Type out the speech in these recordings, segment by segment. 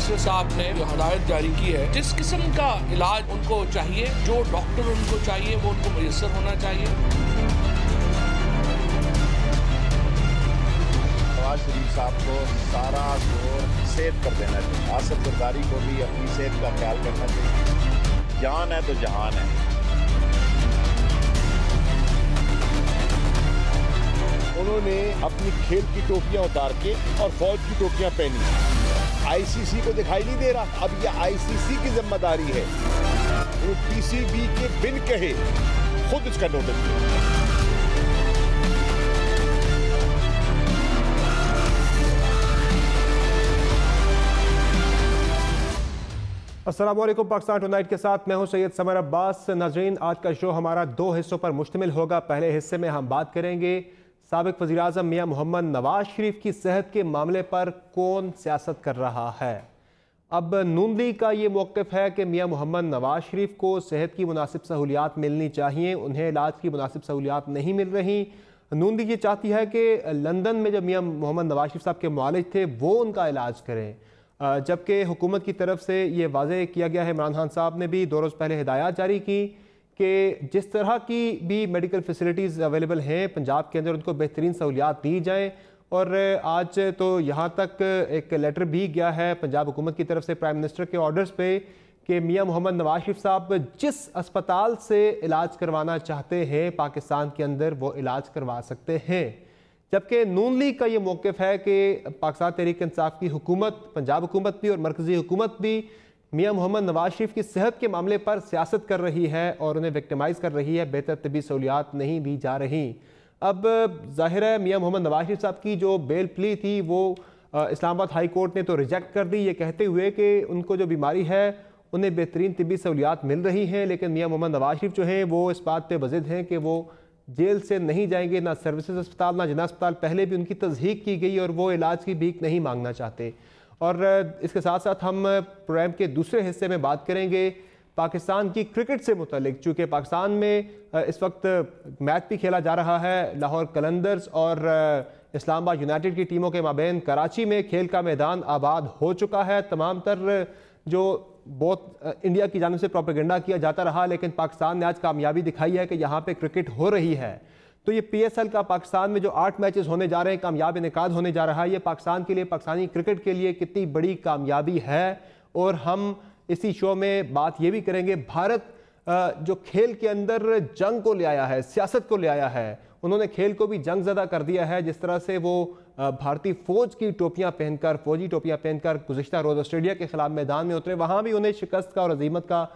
Minister साहब ने जो हदायत जारी की है, जिस किस्म का इलाज उनको चाहिए, जो डॉक्टर उनको चाहिए, वो उनको मुयस्सर होना चाहिए। नवाज शरीफ साहब को सारा जोर सेहत पर देना चाहिए। आसिफ जरदारी को भी अपनी सेहत का ख्याल करना चाहिए। जान है तो जहान है। उन्होंने अपनी खेल की टोपियां उतार के और फौज की टोपियां पहनी। आईसीसी को दिखाई नहीं दे रहा। अब ये आईसीसी की जिम्मेदारी है, वो पीसीबी के बिन कहे खुद इसका नोटिस ले। अस्सलाम वालेकुम। पाकिस्तान टुनाइट के साथ मैं हूं सैयद समर अब्बास। नाज़रीन, आज का शो हमारा 2 हिस्सों पर मुश्तमिल होगा। पहले हिस्से में हम बात करेंगे साबिक वज़ीर-ए-आज़म मियां मोहम्मद नवाज शरीफ की सेहत के मामले पर कौन सियासत कर रहा है। अब नून लीग का ये मौक़िफ़ है कि मियां मोहम्मद नवाज शरीफ को सेहत की मुनासिब सहूलियात मिलनी चाहिए, उन्हें इलाज की मुनासिब सहूलियात नहीं मिल रही। नून लीग ये चाहती है कि लंदन में जब मियां मोहम्मद नवाज शरीफ साहब के मुआलिज थे वो उनका इलाज करें, जबकि हुकूमत की तरफ से ये वाज़ेह किया गया है। इमरान खान साहब ने भी 2 रोज़ पहले हिदायत जारी की कि जिस तरह की भी मेडिकल फैसिलिटीज़ अवेलेबल हैं पंजाब के अंदर, उनको बेहतरीन सहूलियात दी जाएँ। और आज तो यहाँ तक एक लेटर भी गया है पंजाब हुकूमत की तरफ से प्राइम मिनिस्टर के ऑर्डर्स पे कि मियां मोहम्मद नवाज शरीफ साहब जिस अस्पताल से इलाज करवाना चाहते हैं पाकिस्तान के अंदर वो इलाज करवा सकते हैं। जबकि नून लीग का ये मौक़िफ़ है कि पाकिस्तान तहरीक इंसाफ की हुकूमत, पंजाब हुकूमत भी और मरकज़ी हुकूमत भी मियां मोहम्मद नवाज शरीफ की सेहत के मामले पर सियासत कर रही है और उन्हें विक्टिमाइज़ कर रही है, बेहतर तबी सहूलियात नहीं दी जा रही। अब ज़ाहिर है मियां मोहम्मद नवाज शरीफ साहब की जो बेल प्ली थी वो इस्लामाबाद हाई कोर्ट ने तो रिजेक्ट कर दी, ये कहते हुए कि उनको जो बीमारी है उन्हें बेहतरीन तबी सहूलियात मिल रही हैं। लेकिन मियां मोहम्मद नवाज शरीफ जो हैं वो इस बात पर बज़िद हैं कि वो जेल से नहीं जाएंगे, ना सर्विसेज अस्पताल ना जिना अस्पताल। पहले भी उनकी तस्दीक की गई और वो इलाज की भीख नहीं मांगना चाहते। और इसके साथ साथ हम प्रोग्राम के दूसरे हिस्से में बात करेंगे पाकिस्तान की क्रिकेट से मुतल्लिक, चूँकि पाकिस्तान में इस वक्त मैच भी खेला जा रहा है। लाहौर कलंदर्स और इस्लामाबाद यूनाइटेड की टीमों के माबैन कराची में खेल का मैदान आबाद हो चुका है। तमाम तर जो बहुत इंडिया की जानिब से प्रोपेगेंडा किया जाता रहा, लेकिन पाकिस्तान ने आज कामयाबी दिखाई है कि यहाँ पे क्रिकेट हो रही है। तो ये PSL का पाकिस्तान में जो 8 मैचेस होने जा रहे हैं, कामयाब इनेकाद होने जा रहा है, ये पाकिस्तान के लिए, पाकिस्तानी क्रिकेट के लिए कितनी बड़ी कामयाबी है। और हम इसी शो में बात ये भी करेंगे भारत जो खेल के अंदर जंग को ले आया है, सियासत को ले आया है, उन्होंने खेल को भी जंग ज़दा कर दिया है। जिस तरह से वो भारतीय फ़ौज की टोपियाँ पहनकर, फ़ौजी टोपियाँ पहनकर गुज़िश्ता रोज़ ऑस्ट्रेलिया के ख़िलाफ़ मैदान में उतरे, वहाँ भी उन्हें शिकस्त का और अज़ीमत का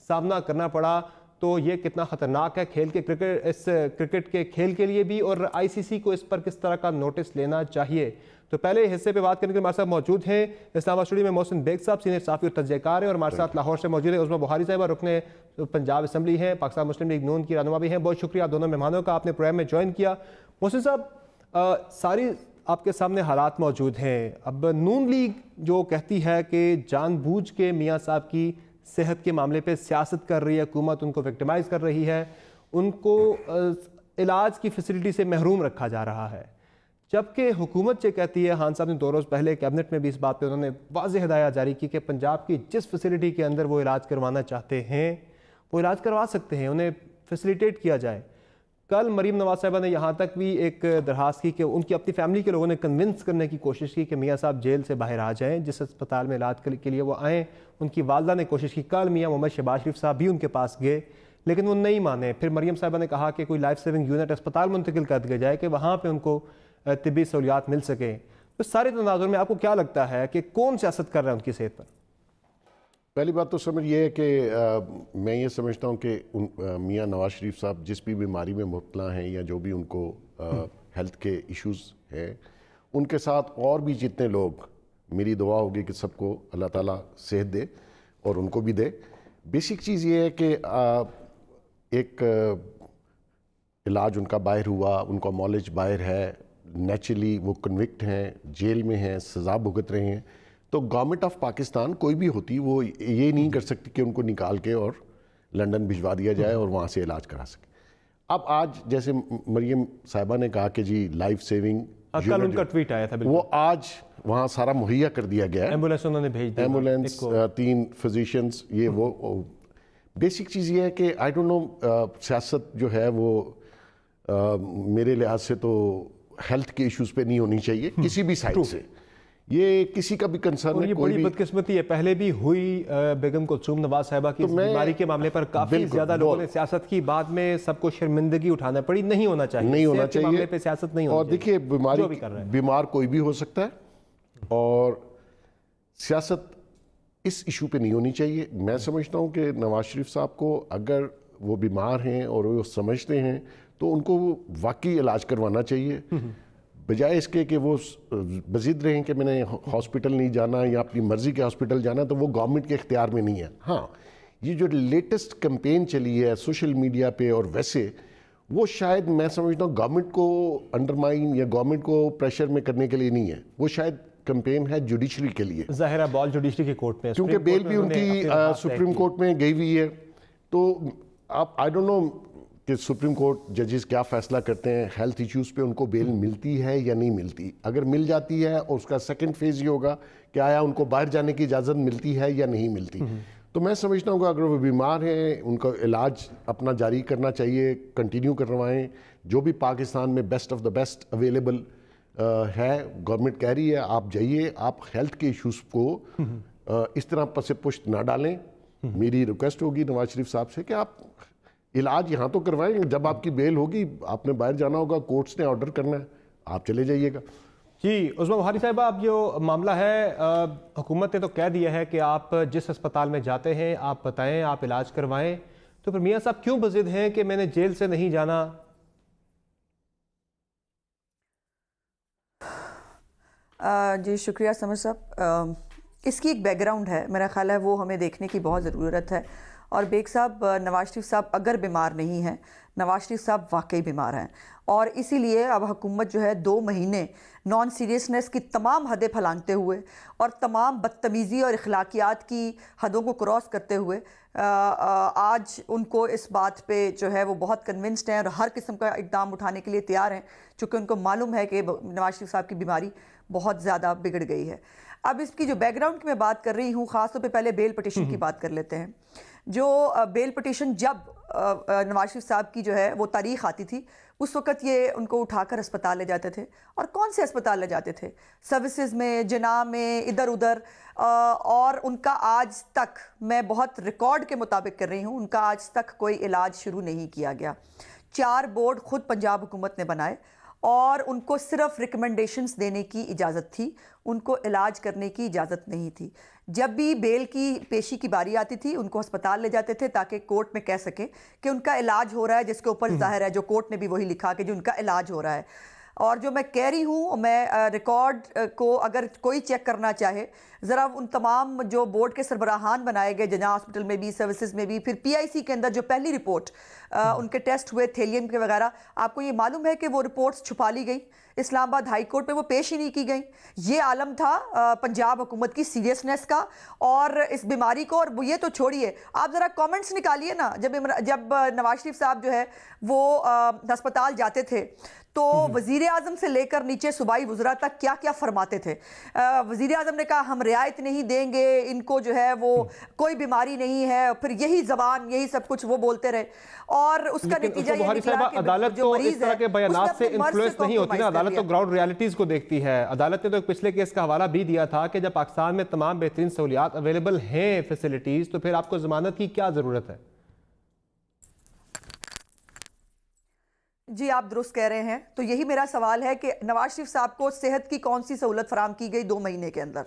सामना करना पड़ा। तो ये कितना ख़तरनाक है खेल के क्रिकेट, इस क्रिकेट के खेल के लिए भी, और ICC को इस पर किस तरह का नोटिस लेना चाहिए। तो पहले हिस्से पे बात करने के लिए हमारे साथ मौजूद हैं इस्लामाबाद स्टूडियो में मोहसिन बेग साहब, सीनियर साफ़ी और तजज़ियाकार हैं, और हमारे साथ लाहौर से मौजूद है उस्मा बुखारी साहब, रुकने पंजाब असम्बली हैं, पाकिस्तान मुस्लिम लीग नून की रहनुमा भी हैं। बहुत शुक्रिया आप दोनों मेहमानों का, आपने प्रोग्राम में ज्वाइन किया। मोहसिन साहब, सारी आपके सामने हालात मौजूद हैं। अब नून लीग जो कहती है कि जानबूझ के मियाँ साहब की सेहत के मामले पे सियासत कर रही है हुकूमत, उनको विक्टिमाइज़ कर रही है, उनको इलाज की फैसिलिटी से महरूम रखा जा रहा है। जबकि हुकूमत ये कहती है, खान साहब ने 2 रोज़ पहले कैबिनेट में भी इस बात पे उन्होंने वाज़ेह हिदायत जारी की कि पंजाब की जिस फैसिलिटी के अंदर वो इलाज करवाना चाहते हैं वो इलाज करवा सकते हैं, उन्हें फैसिलिटेट किया जाए। कल मरीम नवाज साहिबा ने यहाँ तक भी एक दरख्वास्त की कि उनकी अपनी फैमिली के लोगों ने कन्विंस करने की कोशिश की कि मियाँ साहब जेल से बाहर आ जाएँ, जिस अस्पताल में इलाज के लिए वो आएँ। उनकी वालदा ने कोशिश की, कल मियाँ मोहम्मद शहबाज शरीफ साहब भी उनके पास गए, लेकिन वो नहीं माने। फिर मरीम साहिबा ने कहा कि कोई लाइफ सेविंग यूनिट अस्पताल मुंतकिल कर दिया जाए कि वहाँ पर उनको तिब्बी सहूलियात मिल सके। तो सारे तनाजुर में आपको क्या लगता है कि कौन सियासत कर रहा है उनकी सेहत पर? पहली बात तो समझ ये है कि मैं ये समझता हूँ कि मियाँ नवाज शरीफ साहब जिस भी बीमारी में मुब्तला हैं या जो भी उनको हेल्थ के इश्यूज़ हैं, उनके साथ और भी जितने लोग, मेरी दुआ होगी कि सबको अल्लाह ताला सेहत दे और उनको भी दे। बेसिक चीज़ ये है कि एक इलाज उनका बाहर हुआ, उनका मॉलेज बाहर है, नेचुरली वो कन्विक्ट हैं, जेल में हैं, सज़ा भुगत रहे हैं, तो गवर्नमेंट ऑफ पाकिस्तान कोई भी होती वो ये नहीं कर सकती कि उनको निकाल के और लंदन भिजवा दिया जाए और वहाँ से इलाज करा सके। अब आज जैसे मरियम साहिबा ने कहा कि जी लाइफ सेविंग कल उनका ट्वीट आया था, वो आज वहाँ सारा मुहैया कर दिया गया है। एम्बुलेंस उन्होंने भेज दी, एम्बुलेंस, 3 फिजिशियंस, ये वो बेसिक चीज़ ये है कि आई डोंट नो, सियासत जो है वो मेरे लिहाज से तो हेल्थ के इश्यूज पे नहीं होनी चाहिए किसी भी साइड से। ये किसी का भी कंसर्न है। ये कोई बड़ी बदकिस्मती है, पहले भी हुई बेगम कुलसूम नवाज साहिबा की बीमारी के मामले पर काफी ज्यादा लोगों ने सियासत की, बाद में सबको शर्मिंदगी उठाना पड़ी। नहीं होना चाहिए, नहीं होना चाहिए मामले पे सियासत नहीं होनी और देखिए बीमार कोई भी हो सकता है और सियासत इस इशू पे नहीं होनी चाहिए। मैं समझता हूँ कि नवाज शरीफ साहब को अगर वो बीमार हैं और वो समझते हैं तो उनको वाकई इलाज करवाना चाहिए, बजाय इसके कि वो बजिद रहें कि मैंने हॉस्पिटल नहीं जाना या अपनी मर्जी के हॉस्पिटल जाना, तो वो गवर्नमेंट के इख्तियार में नहीं है। हाँ, ये जो लेटेस्ट कैंपेन चली है सोशल मीडिया पे और वैसे, वो शायद मैं समझता हूँ गवर्नमेंट को अंडरमाइन या गवर्नमेंट को प्रेशर में करने के लिए नहीं है, वो शायद कैंपेन है जुडिशरी के लिए। ज़ाहिर बॉल जुडिशरी के कोर्ट में, क्योंकि बेल भी उनकी सुप्रीम कोर्ट में गई हुई है। तो आप आई डोंट नो कि सुप्रीम कोर्ट जजेस क्या फैसला करते हैं, हेल्थ इश्यूज़ पे उनको बेल मिलती है या नहीं मिलती। अगर मिल जाती है और उसका सेकंड फेज ये होगा कि आया उनको बाहर जाने की इजाज़त मिलती है या नहीं मिलती। तो मैं समझता हूँ कि अगर वो बीमार हैं उनका इलाज अपना जारी करना चाहिए, कंटिन्यू करवाएं। जो भी पाकिस्तान में best of the best available है, गवर्नमेंट कह रही है आप जाइए, आप हेल्थ के इश्यूज़ को इस तरह पसे पुष्ट ना डालें। मेरी रिक्वेस्ट होगी नवाज शरीफ साहब से कि आप इलाज यहाँ तो करवाएं, जब आपकी बेल होगी आपने बाहर जाना होगा, कोर्ट्स ने ऑर्डर करना है, आप चले जाइएगा। जी उस्मा बुखारी साहब, आप जो मामला है हुकूमत ने तो कह दिया है कि आप जिस अस्पताल में जाते हैं आप बताएं, आप इलाज करवाएं, तो फिर मियाँ साहब क्यों बज़िद हैं कि मैंने जेल से नहीं जाना? जी शुक्रिया समर साहब। इसकी एक बैकग्राउंड है, मेरा ख्याल है वो हमें देखने की बहुत ज़रूरत है। और बेग साहब, नवाज शरीफ साहब अगर बीमार नहीं हैं, नवाज शरीफ साहब वाकई बीमार हैं और इसीलिए अब हुकूमत जो है 2 महीने नॉन सीरियसनेस की तमाम हदें फलांगते हुए और तमाम बदतमीज़ी और अखलाकियात की हदों को क्रॉस करते हुए आज उनको इस बात पे जो है वो बहुत कन्विंस्ड हैं और हर किस्म का इक़दाम उठाने के लिए तैयार हैं, चूँकि उनको मालूम है कि नवाज शरीफ साहब की बीमारी बहुत ज़्यादा बिगड़ गई है। अब इसकी जो बैकग्राउंड की मैं बात कर रही हूँ, ख़ासतौर पे पहले बेल पटिशन की बात कर लेते हैं। जो बेल पटिशन जब नवाज शरीफ साहब की जो है वो तारीख आती थी, उस वक़्त ये उनको उठाकर अस्पताल ले जाते थे। और कौन से अस्पताल ले जाते थे? सर्विसेज में, जना में, इधर उधर। और उनका आज तक, मैं बहुत रिकॉर्ड के मुताबिक कर रही हूँ, उनका आज तक कोई इलाज शुरू नहीं किया गया। 4 बोर्ड खुद पंजाब हुकूमत ने बनाए और उनको सिर्फ रिकमेंडेशंस देने की इजाज़त थी, उनको इलाज करने की इजाज़त नहीं थी। जब भी बेल की पेशी की बारी आती थी उनको अस्पताल ले जाते थे ताकि कोर्ट में कह सकें कि उनका इलाज हो रहा है, जिसके ऊपर जाहिर है जो कोर्ट ने भी वही लिखा कि जो उनका इलाज हो रहा है। और जो मैं कह रही हूँ, मैं रिकॉर्ड को अगर कोई चेक करना चाहे, ज़रा उन तमाम जो बोर्ड के सरबराहान बनाए गए, जना हॉस्पिटल में भी, सर्विसेज में भी, फिर PIC के अंदर जो पहली रिपोर्ट उनके टेस्ट हुए थेलियम के वगैरह, आपको ये मालूम है कि वो रिपोर्ट्स छुपा ली गई, इस्लामाबाद हाई कोर्ट में वो पेश ही नहीं की गई। ये आलम था पंजाब हुकूमत की सीरियसनेस का और इस बीमारी को। और वो ये तो छोड़िए, आप ज़रा कमेंट्स निकालिए ना, जब नवाज शरीफ साहब जो है वो अस्पताल जाते थे तो वज़ीर आज़म से लेकर नीचे सूबाई वज़रा तक क्या क्या फरमाते थे। वज़ीर आज़म ने कहा हम रियायत नहीं देंगे, इनको जो है वो कोई बीमारी नहीं है, फिर यही ज़बान, यही सब कुछ वो बोलते रहे। और उसका नतीजा ये निकला कि अदालत तो इस तरह के बयानात से इन्फ्लुएंस नहीं होती ना, अदालत तो ग्राउंड रियलिटीज़ को देखती है। अदालत ने तो एक पिछले केस का हवाला भी दिया था कि जब पाकिस्तान में तमाम बेहतरीन सहूलियात अवेलेबल हैं, फैसिलिटीज़, तो फिर आपको ज़मानत की क्या ज़रूरत है? जी आप दुरुस्त कह रहे हैं। तो यही मेरा सवाल है कि नवाज शरीफ साहब को सेहत की कौन सी सहूलत फराम की गई 2 महीने के अंदर?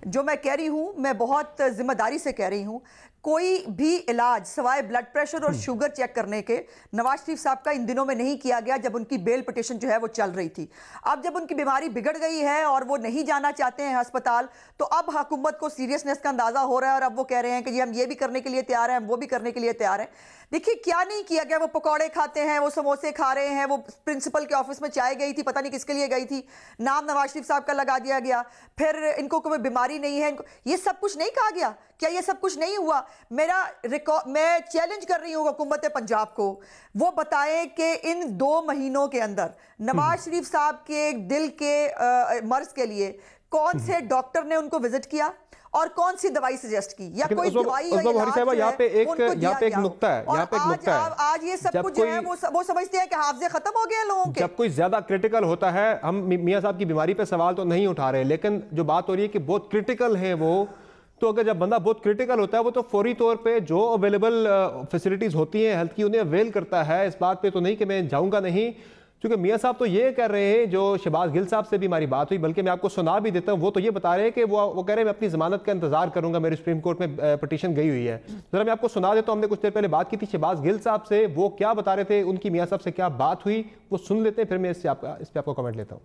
जो मैं कह रही हूँ, मैं बहुत जिम्मेदारी से कह रही हूँ, कोई भी इलाज सवाए ब्लड प्रेशर और शुगर चेक करने के नवाज शरीफ साहब का इन दिनों में नहीं किया गया जब उनकी बेल पिटिशन जो है वो चल रही थी। अब जब उनकी बीमारी बिगड़ गई है और वो नहीं जाना चाहते हैं अस्पताल, तो अब हुकूमत को सीरियसनेस का अंदाजा हो रहा है और अब वो कह रहे हैं कि जी हम ये भी करने के लिए तैयार हैं, हम वो भी करने के लिए तैयार हैं। देखिए क्या नहीं किया गया, वो पकौड़े खाते हैं, वो समोसे खा रहे रहे हैं, वो प्रिंसिपल के ऑफिस में चाय गई थी, पता नहीं किसके लिए गई थी, नाम नवाज शरीफ साहब का लगा दिया गया, फिर इनको कोई बीमारी नहीं है, इनको ये सब कुछ नहीं कहा गया। क्या ये सब कुछ नहीं हुआ? मैं चैलेंज कर रही हूँ हुकूमत पंजाब को, वो बताएं कि इन 2 महीनों के अंदर नवाज शरीफ साहब के दिल के मर्ज के लिए कौन से डॉक्टर ने उनको विजिट किया और कौन सी दवाई सजेस्ट की, या कोई दवाई यहाँ पे एक नुक्ता है, आज ये सब कुछ जो है वो समझते हैं कि हाफजे खत्म हो गए लोगों के। जब कोई ज्यादा क्रिटिकल होता है, हम मियां साहब की बीमारी पे सवाल तो नहीं उठा रहे, लेकिन जो बात हो रही है कि बहुत क्रिटिकल है वो, तो अगर जब बंदा बहुत क्रिटिकल होता है वो तो फौरी तौर पे जो अवेलेबल फैसिलिटीज होती हैं हेल्थ की उन्हें अवेल करता है। इस बात पे तो नहीं कि मैं जाऊंगा नहीं, क्योंकि मियां साहब तो ये कर रहे हैं, जो शहबाज गिल साहब से भी हमारी बात हुई, बल्कि मैं आपको सुना भी देता हूं, वो तो ये बता रहे हैं कि वो कह रहे हैं मैं अपनी जमानत का इंतजार करूंगा, मेरी सुप्रीम कोर्ट में पिटीशन गई हुई है। जरा मैं आपको सुना देता हूं, हमने कुछ देर पहले बात की थी शहबाज गिल साहब से, वो क्या बता रहे थे, उनकी मियां साहब से क्या बात हुई, वो सुन लेते हैं, फिर मैं इस पर आपको कमेंट लेता हूँ।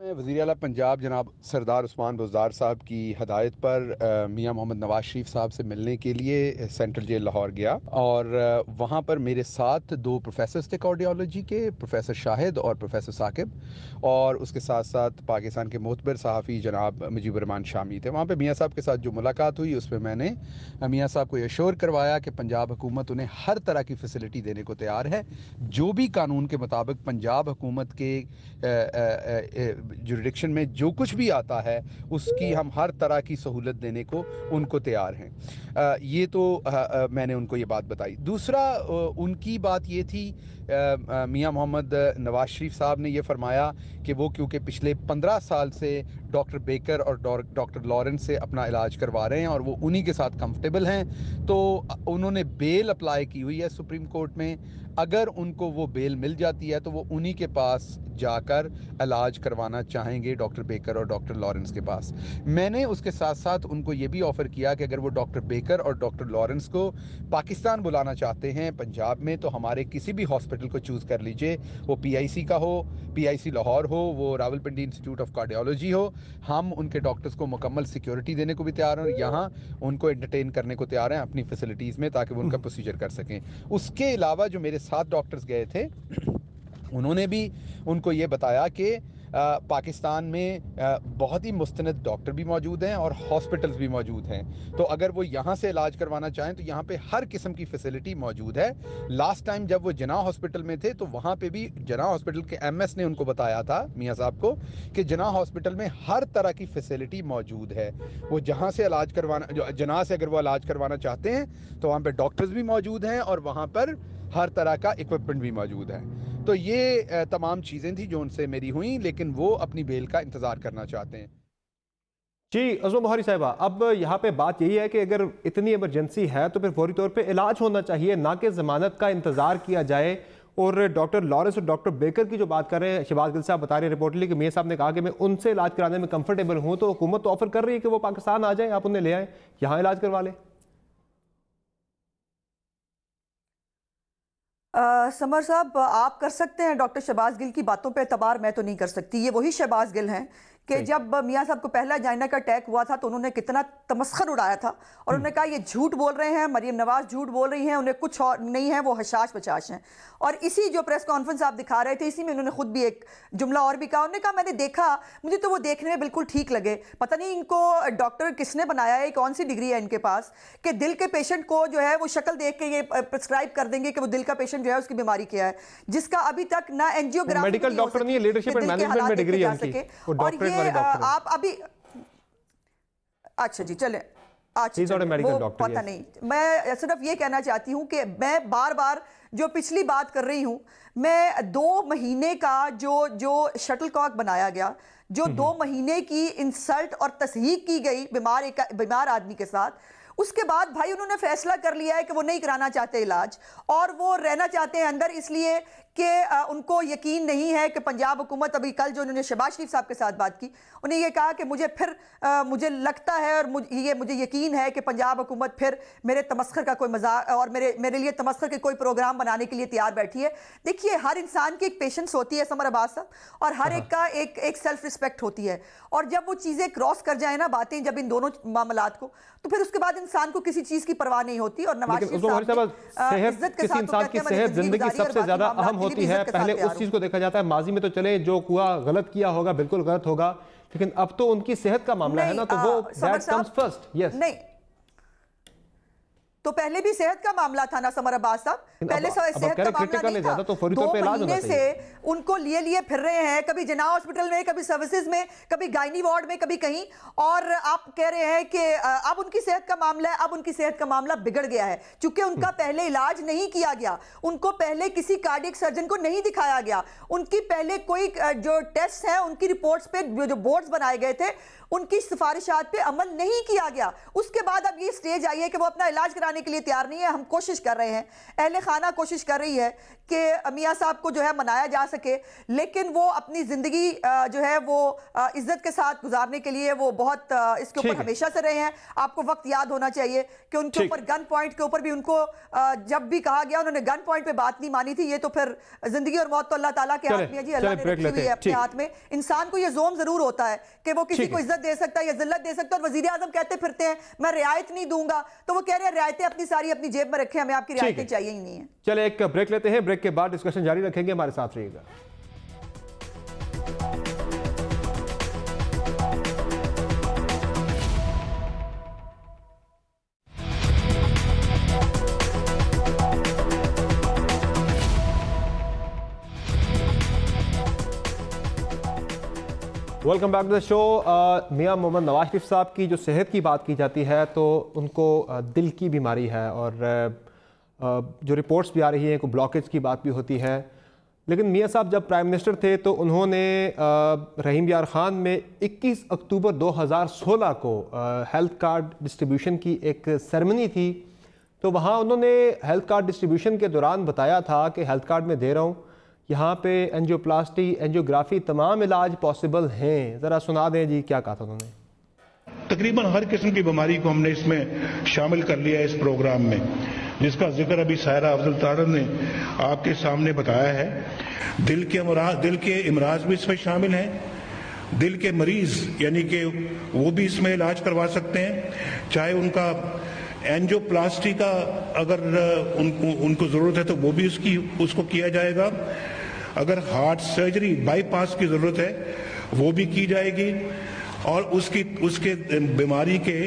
मैं वज़ीर आला पंजाब जनाब सरदार उस्मान बुज़दार साहब की हदायत पर मियां मोहम्मद नवाज शरीफ साहब से मिलने के लिए सेंट्रल जेल लाहौर गया, और वहाँ पर मेरे साथ 2 प्रोफेसर्स थे कार्डियोलॉजी के, प्रोफेसर शाहिद और प्रोफेसर साकिब, और उसके साथ साथ पाकिस्तान के मोतबर सहाफ़ी जनाब मुजीबुर रहमान शामी थे। वहाँ पर मियां साहब के साथ जो मुलाकात हुई उसमें मैंने मियां साहब को एश्योर करवाया कि पंजाब हुकूमत उन्हें हर तरह की फ़ैसिलिटी देने को तैयार है, जो भी कानून के मुताबिक पंजाब हुकूमत के जुरिडिक्शन में जो कुछ भी आता है उसकी हम हर तरह की सहूलत देने को उनको तैयार हैं। ये तो मैंने उनको ये बात बताई। दूसरा उनकी बात ये थी, मियां मोहम्मद नवाज शरीफ साहब ने ये फरमाया कि वो क्योंकि पिछले 15 साल से डॉक्टर बेकर और डॉक्टर लॉरेंस से अपना इलाज करवा रहे हैं और वो उन्हीं के साथ कंफर्टेबल हैं, तो उन्होंने बेल अप्लाई की हुई है सुप्रीम कोर्ट में। अगर उनको वो बेल मिल जाती है तो वो उन्हीं के पास जाकर इलाज करवाना चाहेंगे, डॉक्टर बेकर और डॉक्टर लॉरेंस के पास। मैंने उसके साथ साथ उनको ये भी ऑफ़र किया कि अगर वो डॉक्टर बेकर और डॉक्टर लॉरेंस को पाकिस्तान बुलाना चाहते हैं पंजाब में, तो हमारे किसी भी हॉस्पिटल को चूज़ कर लीजिए, वो PIC का हो, PIC लाहौर हो, वो रावलपिंडी इंस्टीट्यूट ऑफ कार्डियोलॉजी हो। हम उनके डॉक्टर्स को मुकम्मल सिक्योरिटी देने को भी तैयार हैं, यहाँ उनको एंटरटेन करने को तैयार हैं अपनी फैसिलिटीज़ में, ताकि वो उनका प्रोसीजर कर सकें। उसके अलावा जो मेरे 7 डॉक्टर्स गए थे उन्होंने भी उनको ये बताया कि पाकिस्तान में बहुत ही मुस्तनद डॉक्टर भी मौजूद हैं और हॉस्पिटल्स भी मौजूद हैं, तो अगर वो यहाँ से इलाज करवाना चाहें तो यहाँ पे हर किस्म की फैसिलिटी मौजूद है। लास्ट टाइम जब वो जनाह हॉस्पिटल में थे तो वहाँ पे भी जनाह हॉस्पिटल के MS ने उनको बताया था मियाँ साहब को कि जनाह हॉस्पिटल में हर तरह की फैसिलिटी मौजूद है। वो जहाँ से इलाज करवाना, जनाह से अगर वो इलाज करवाना चाहते हैं तो वहाँ पर डॉक्टर्स भी मौजूद हैं और वहाँ पर हर तरह का इक्विपमेंट भी मौजूद है। तो ये तमाम चीज़ें थी जो उनसे मेरी हुई, लेकिन वो अपनी बेल का इंतज़ार करना चाहते हैं। जी अज़मा मोहरी साहिबा, अब यहाँ पे बात यही है कि अगर इतनी इमरजेंसी है तो फिर फौरी तौर पे इलाज होना चाहिए, ना कि ज़मानत का इंतज़ार किया जाए। और डॉक्टर लॉरेंस और डॉक्टर बेकर की जो बात कर रहे हैं, शहबाज गिल साहब बता रहे हैं रिपोर्टली कि मियां साहब ने कहा कि मैं उनसे इलाज कराने में कंफर्टेबल हूँ, तो हुकूमत तो ऑफर कर रही है कि वो पाकिस्तान आ जाए, आप उन्हें ले आए, यहाँ इलाज करवा लें। समर साहब, आप कर सकते हैं, डॉक्टर शहबाज गिल की बातों पे एतबार मैं तो नहीं कर सकती। ये वही शहबाज गिल हैं कि जब मियां साहब को पहला जाइना का अटैक हुआ था तो उन्होंने कितना तमस्खर उड़ाया था और उन्होंने कहा ये झूठ बोल रहे हैं, मरियम नवाज झूठ बोल रही हैं, उन्हें कुछ और नहीं है, वो हशाश बचाश हैं। और इसी जो प्रेस कॉन्फ्रेंस आप दिखा रहे थे, इसी में उन्होंने खुद भी एक जुमला और भी कहा। उन्होंने कहा मैंने देखा, मुझे तो वो देखने में बिल्कुल ठीक लगे, पता नहीं इनको डॉक्टर किसने बनाया है, कौन सी डिग्री है इनके पास कि दिल के पेशेंट को जो है वो शक्ल देख के ये प्रिस्क्राइब कर देंगे कि वो दिल का पेशेंट जो है उसकी बीमारी क्या है, जिसका अभी तक ना एंजियोग्राफी, मेडिकल डॉक्टर नहीं है, लीडरशिप एंड मैनेजमेंट में डिग्री है उनकी, और ये आप अभी अच्छा जी चले वो पता नहीं। मैं सिर्फ ये कहना चाहती हूं कि मैं बार बार जो पिछली बात कर रही हूं, मैं 2 महीने का जो शटलकॉक बनाया गया, जो 2 महीने की इंसल्ट और तस्हीक की गई बीमार आदमी के साथ, उसके बाद भाई उन्होंने फैसला कर लिया है कि वो नहीं कराना चाहते इलाज और वो रहना चाहते हैं अंदर, इसलिए कि उनको यकीन नहीं है कि पंजाब हुकूमत, अभी कल जो उन्होंने शहबाज शरीफ साहब के साथ बात की, उन्हें ये कहा कि मुझे लगता है और मुझे यकीन है कि पंजाब हुकूमत फिर मेरे तमस्खर का कोई मजाक और मेरे लिए तमस्खर के कोई प्रोग्राम बनाने के लिए तैयार बैठी है। देखिए, हर इंसान की एक पेशेंस होती है समर अब्बास साहब, और हर एक का एक सेल्फ रिस्पेक्ट होती है, और जब वो चीज़ें क्रॉस कर जाए ना बातें, जब इन दोनों मामलात को, तो फिर उसके बाद इंसान को किसी चीज़ की परवाह नहीं होती। और नवाज शरीफ साहब इज्जत के साथ सेहत जिंदगी की सबसे ज़्यादा अहम होती है पहले उस चीज को देखा जाता है। माजी में तो चले जो हुआ गलत किया होगा बिल्कुल गलत होगा, लेकिन अब तो उनकी सेहत का मामला है ना, तो वो दैट कम्स फर्स्ट। यस, नहीं तो पहले भी सेहत का मामला था ना समर अब्बास साहब, पहले सेहत का मामला नहीं था। तो फौरी तौर पे इलाज होना चाहिए। से उनको लिए फिर रहे हैं, कभी जिन्ना हॉस्पिटल में, कभी सर्विसेज में, कभी गायनी वार्ड में, कभी कहीं, और आप कह रहे हैं कि अब उनकी सेहत का मामला है। अब उनकी सेहत का मामला बिगड़ गया है क्योंकि उनका पहले इलाज नहीं किया गया, उनको पहले किसी कार्डियक सर्जन को नहीं दिखाया गया, उनकी पहले कोई जो टेस्ट है उनकी रिपोर्ट्स पे जो बोर्ड्स बनाए गए थे उनकी सिफारिशात पे अमल नहीं किया गया। उसके बाद अब ये स्टेज आई है कि वो अपना इलाज कराने के लिए तैयार नहीं है। हम कोशिश कर रहे हैं, अहले खाना कोशिश कर रही है कि मियाँ साहब को जो है मनाया जा सके, लेकिन वो अपनी जिंदगी जो है वो इज्जत के साथ गुजारने के लिए वो बहुत इसके ऊपर हमेशा से रहे हैं। आपको वक्त याद होना चाहिए कि उनके ऊपर गन पॉइंट के ऊपर भी उनको जब भी कहा गया उन्होंने गन पॉइंट पे बात नहीं मानी थी। ये तो फिर जिंदगी और मौत तो अल्लाह ताला के हाथ में है जी, अल्लाह ने रखी हुई है अपने हाथ में। इंसान को ये जोम जरूर होता है कि वो किसी को इज्जत दे सकता है या जिल्लत दे सकता है। और वजीर आजम कहते फिरते हैं मैं रियायत नहीं दूंगा, तो वो कह रहे हैं रियायतें अपनी सारी अपनी जेब में रखें, हमें आपकी रियायतें चाहिए ही नहीं है। चले एक ब्रेक लेते हैं, ब्रेक के बाद डिस्कशन जारी रखेंगे, हमारे साथ रहिएगा। Welcome back to the show. मियां मोहम्मद नवाज शरीफ साहब की जो सेहत की बात की जाती है तो उनको दिल की बीमारी है और जो रिपोर्ट्स भी आ रही हैं को ब्लॉकेज की बात भी होती है। लेकिन मियां साहब जब प्राइम मिनिस्टर थे तो उन्होंने रहीम यार खान में 21 अक्टूबर 2016 को हेल्थ कार्ड डिस्ट्रीब्यूशन की एक सेरेमनी थी, तो वहाँ उन्होंने हेल्थ कार्ड डिस्ट्रीब्यूशन के दौरान बताया था कि हेल्थ कार्ड में दे रहा हूँ, यहाँ पे एंजियोप्लास्टी एंजियोग्राफी तमाम इलाज पॉसिबल हैं। ज़रा सुना दें जी क्या कहा था उन्होंने। तकरीबन हर किस्म की बीमारी को हमने इसमें शामिल कर लिया है इस प्रोग्राम में, जिसका जिक्र अभी सायरा अफजल तारड़ ने आपके सामने बताया है। दिल के इमराज भी इसमें शामिल हैं, दिल के मरीज यानी कि वो भी इसमें इलाज करवा सकते हैं, चाहे उनका एंजियोप्लास्टी का अगर उनको जरूरत है तो वो भी उसको किया जाएगा, अगर हार्ट सर्जरी बाईपास की जरूरत है वो भी की जाएगी, और उसके बीमारी के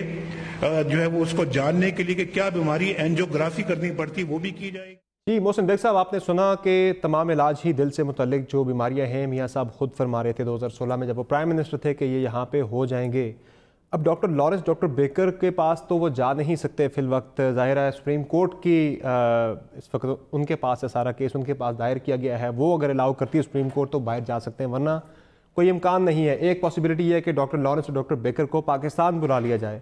जो है वो उसको जानने के लिए कि क्या बीमारी एंजियोग्राफी करनी पड़ती वो भी की जाएगी। जी मोहसिन बेग साहब, आपने सुना कि तमाम इलाज ही दिल से मुतल्लिक जो बीमारियां हैं मियाँ साहब खुद फरमा रहे थे 2016 में जब वो प्राइम मिनिस्टर थे कि ये यहाँ पे हो जाएंगे। अब डॉक्टर लॉरेंस डॉक्टर बेकर के पास तो वो जा नहीं सकते फिल वक्त, ज़ाहिर है सुप्रीम कोर्ट की इस वक्त उनके पास है सारा केस, उनके पास दायर किया गया है, वो अगर अलाउ करती है सुप्रीम कोर्ट तो बाहर जा सकते हैं, वरना कोई इम्कान नहीं है। एक पॉसिबिलिटी है कि डॉक्टर लॉरेंस और डॉक्टर बेकर को पाकिस्तान बुला लिया जाए,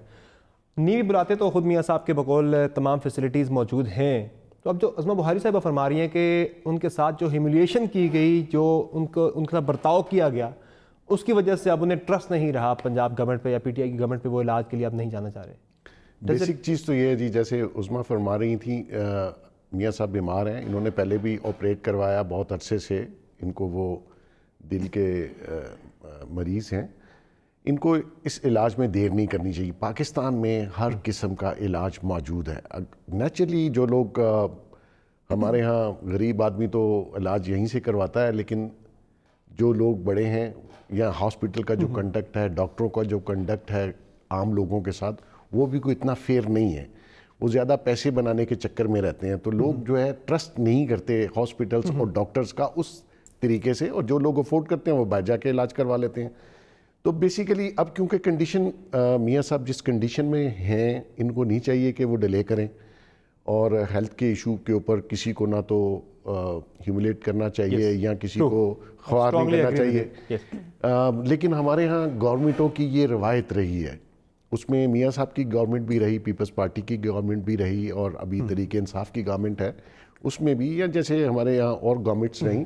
नहीं भी बुलाते तो खुद मियाँ साहब के बकौल तमाम फैसिलिटीज़ मौजूद हैं। तो अब जो अज़मा बुहारी साहब फरमा रही हैं कि उनके साथ जो ह्यूमिलिएशन की गई, जो उनके साथ बर्ताव किया गया, उसकी वजह से अब उन्हें ट्रस्ट नहीं रहा पंजाब गवर्नमेंट पे या पीटीआई की गवर्नमेंट पे, वो इलाज के लिए अब नहीं जाना चाह रहे। बेसिक चीज़ तो ये है जी, जैसे उस्मा फरमा रही थी, मियाँ साहब बीमार हैं, इन्होंने पहले भी ऑपरेट करवाया बहुत अरसे से, इनको वो दिल के मरीज़ हैं, इनको इस इलाज में देर नहीं करनी चाहिए। पाकिस्तान में हर किस्म का इलाज मौजूद है। नेचुरली जो लोग हमारे यहाँ गरीब आदमी तो इलाज यहीं से करवाता है, लेकिन जो लोग बड़े हैं या हॉस्पिटल का जो कंडक्ट है, डॉक्टरों का जो कंडक्ट है आम लोगों के साथ, वो भी कोई इतना फेयर नहीं है। वो ज़्यादा पैसे बनाने के चक्कर में रहते हैं, तो लोग जो है ट्रस्ट नहीं करते हॉस्पिटल्स और डॉक्टर्स का उस तरीके से, और जो लोग अफोर्ड करते हैं वो बाहर जाके इलाज करवा लेते हैं। तो बेसिकली अब क्योंकि कंडीशन मियाँ साहब जिस कंडीशन में हैं, इनको नहीं चाहिए कि वो डिले करें, और हेल्थ के इशू के ऊपर किसी को ना तो ह्यूमिलेट करना चाहिए या किसी को ख्वार नहीं करना चाहिए। लेकिन हमारे यहाँ गवर्नमेंटों की ये रवायत रही है, उसमें मियाँ साहब की गवर्नमेंट भी रही, पीपल्स पार्टी की गवर्नमेंट भी रही, और अभी तरीके इंसाफ की गवर्नमेंट है उसमें भी, या जैसे हमारे यहाँ और गवर्नमेंट्स रहीं,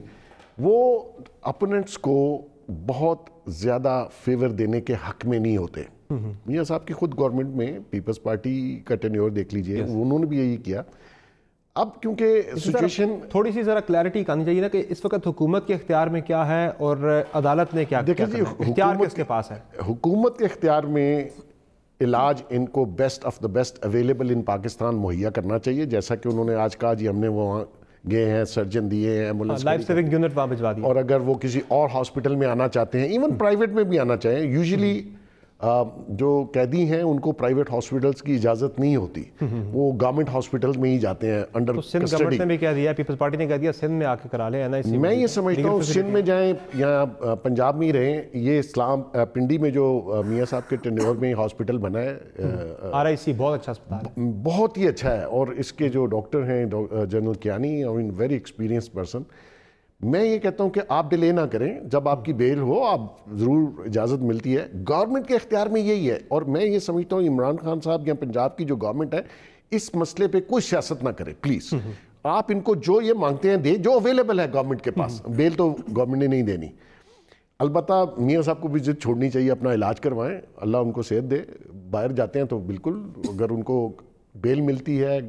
वो अपोनेंट्स को बहुत ज़्यादा फेवर देने के हक में नहीं होते। मियाँ साहब की खुद गवर्नमेंट में पीपल्स पार्टी का टेन्योर देख लीजिए, उन्होंने भी यही किया। अब क्योंकि सिचुएशन थोड़ी सी ज़रा क्लैरिटी करनी चाहिए ना कि इस वक्त हुकूमत के इख्तियार में क्या है और अदालत ने क्या देखिए जी, इख्तियार किसके पास है? हुकूमत के इख्तियार में इलाज इनको best of the best available in Pakistan मुहैया करना चाहिए, जैसा कि उन्होंने आज कहा जी हमने वहाँ गए हैं, सर्जन दिए हैं, एम्बुलेंस लाइफ सेविंग यूनिट वहाँ भिजवा दिया। और अगर वो किसी और हॉस्पिटल में आना चाहते हैं, इवन प्राइवेट में भी आना चाहें, यूजुअली जो कैदी हैं उनको प्राइवेट हॉस्पिटल्स की इजाज़त नहीं होती, वो गवर्नमेंट हॉस्पिटल में ही जाते हैं अंडर सिंध गवर्नमेंट ने भी कह दिया, पीपल्स पार्टी ने कह दिया सिंध में आके करा लें एनआईसी। मैं ये समझता हूँ सिंध में जाएं या पंजाब में ही रहें, ये इस्लाम पिंडी में जो मियाँ साहब के टेन्योर में हॉस्पिटल बना है आरआईसी, बहुत अच्छा अस्पताल है, बहुत ही अच्छा है। और इसके जो डॉक्टर हैं general Kiani, I mean very experience person. मैं ये कहता हूं कि आप डिले ना करें, जब आपकी बेल हो आप ज़रूर इजाज़त मिलती है, गवर्नमेंट के इख्तियार में यही है। और मैं ये समझता हूँ इमरान खान साहब या पंजाब की जो गवर्नमेंट है इस मसले पे कोई सियासत ना करे प्लीज़। आप इनको जो ये मांगते हैं दे, जो अवेलेबल है गवर्नमेंट के पास। बेल तो गवर्नमेंट ने नहीं देनी। अलबत्ता मियाँ साहब को भी जिद छोड़नी चाहिए, अपना इलाज करवाएं, अल्लाह उनको सेहत दे। बाहर जाते हैं तो बिल्कुल, अगर उनको बेल मिलती है,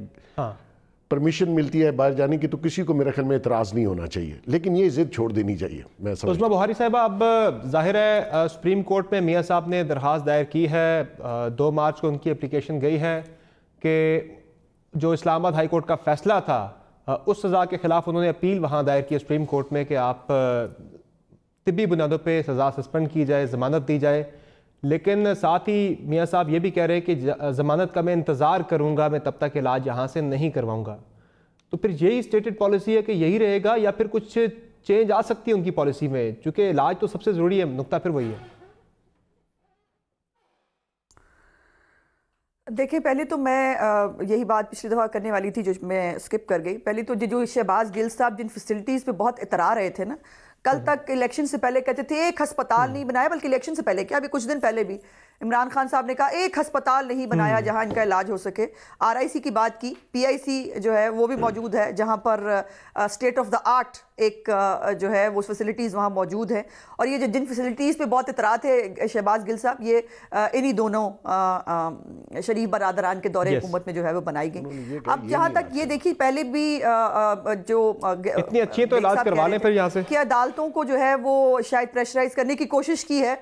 परमिशन मिलती है बाहर जाने की, तो किसी को मेरे ख्याल में इतराज़ नहीं होना चाहिए, लेकिन ये जिद छोड़ देनी चाहिए। मैं उस्मा बुहारी साहब, अब जाहिर है सुप्रीम कोर्ट में मियाँ साहब ने दरख्वास्त दायर की है, 2 मार्च को उनकी एप्लीकेशन गई है कि जो इस्लामाबाद हाई कोर्ट का फैसला था उस सज़ा के ख़िलाफ़ उन्होंने अपील वहाँ दायर की सुप्रीम कोर्ट में कि आप तिब्बी बुनियादों पर सज़ा सस्पेंड की जाए, ज़मानत दी जाए। लेकिन साथ ही मियाँ साहब ये भी कह रहे हैं कि ज़मानत का मैं इंतज़ार करूँगा, मैं तब तक इलाज यहाँ से नहीं करवाऊँगा। तो फिर यही स्टेटेड पॉलिसी है कि यही रहेगा या फिर कुछ चेंज आ सकती है उनकी पॉलिसी में, क्योंकि इलाज तो सबसे ज़रूरी है, नुक्ता फिर वही है। देखिए, पहले तो मैं यही बात पिछली दफ़ा करने वाली थी जो मैं स्किप कर गई। पहले तो जो शहबाज गिल साहब जिन फैसिलिटीज़ पे बहुत इतरा रहे थे ना, कल तक इलेक्शन से पहले कहते थे एक अस्पताल नहीं बनाया, बल्कि इलेक्शन से पहले क्या, अभी कुछ दिन पहले भी इमरान खान साहब ने कहा एक अस्पताल नहीं बनाया जहां इनका इलाज हो सके। आरआईसी की बात की, पीआईसी जो है वो भी मौजूद है जहां पर स्टेट ऑफ द आर्ट एक जो है वो फैसिलिटीज़ वहाँ मौजूद है। और ये जो जिन फैसिलिटीज़ पे बहुत इतरा थे शहबाज गिल साहब, ये इन्हीं दोनों शरीफ बरादरान के दौरे हुकूमत में जो है वो बनाई गई। अब जहाँ तक ये देखिए, पहले भी जो इतनी अच्छी तो इलाज करवा लें फिर यहाँ से, कि अदालतों को जो है वो शायद प्रेशराइज करने की कोशिश की है।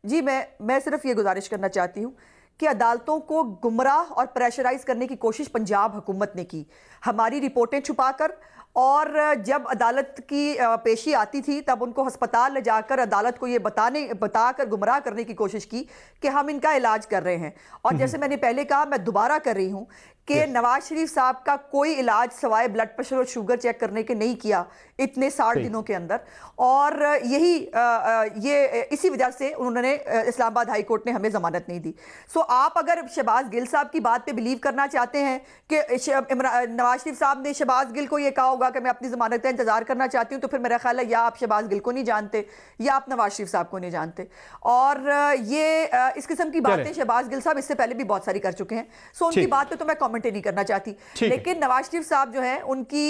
जी, मैं सिर्फ ये गुजारिश करना चाहती हूँ कि अदालतों को गुमराह और प्रेशराइज करने की कोशिश पंजाब हुकूमत ने की, हमारी रिपोर्टें छुपाकर। और जब अदालत की पेशी आती थी तब उनको अस्पताल ले जाकर अदालत को ये बताकर गुमराह करने की कोशिश की कि हम इनका इलाज कर रहे हैं। और जैसे मैंने पहले कहा, मैं दोबारा कर रही हूँ कि नवाज शरीफ साहब का कोई इलाज सवाए ब्लड प्रेशर और शुगर चेक करने के नहीं किया इतने 60 दिनों के अंदर। और यही ये इसी वजह से उन्होंने इस्लामाबाद हाई कोर्ट ने हमें जमानत नहीं दी। सो आप अगर शहबाज गिल साहब की बात पे बिलीव करना चाहते हैं कि नवाज शरीफ साहब ने शहबाज गिल को ये कहा होगा कि मैं अपनी जमानत का इंतजार करना चाहती हूँ, तो फिर मेरा ख्याल है या आप शहबाज गिल को नहीं जानते या आप नवाज शरीफ साहब को नहीं जानते। और ये इस किस्म की बातें शहबाज गिल साहब इससे पहले भी बहुत सारी कर चुके हैं। सो उनकी बात पे तो मैं कमेंट नहीं करना चाहती, लेकिन नवाज शरीफ साहब जो हैं उनकी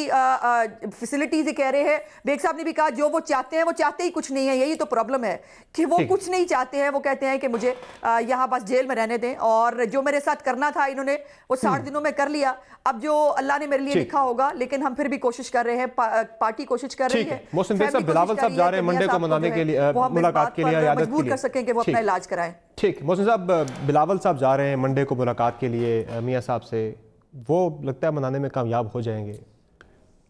फैसिलिटीज कह रहे हैं। बेग साहब ने भी कहा जो वो चाहते हैं वो चाहते ही कुछ नहीं है, यही तो प्रॉब्लम है कि वो कुछ नहीं चाहते हैं। वो कहते हैं कि मुझे यहाँ बस जेल में रहने दें, और जो मेरे साथ करना था इन्होंने वो 60 दिनों में कर लिया। अब जो अल्लाह ने मेरे लिए लिखा होगा, लेकिन हम फिर भी कोशिश कर रहे हैं, पार्टी कोशिश कर रही है। मोहसिन बेग साहब, बिलावल साहब जा रहे हैं मंडे को मनाने के लिए, मुलाकात के लिए, मजबूर कर सकें कि वो अपना इलाज कराएं। ठीक, मोहसिन साहब, बिलावल साहब जा रहे हैं मंडे को मुलाकात के लिए मियाँ साहब से, वो लगता है मनाने में कामयाब हो जाएंगे?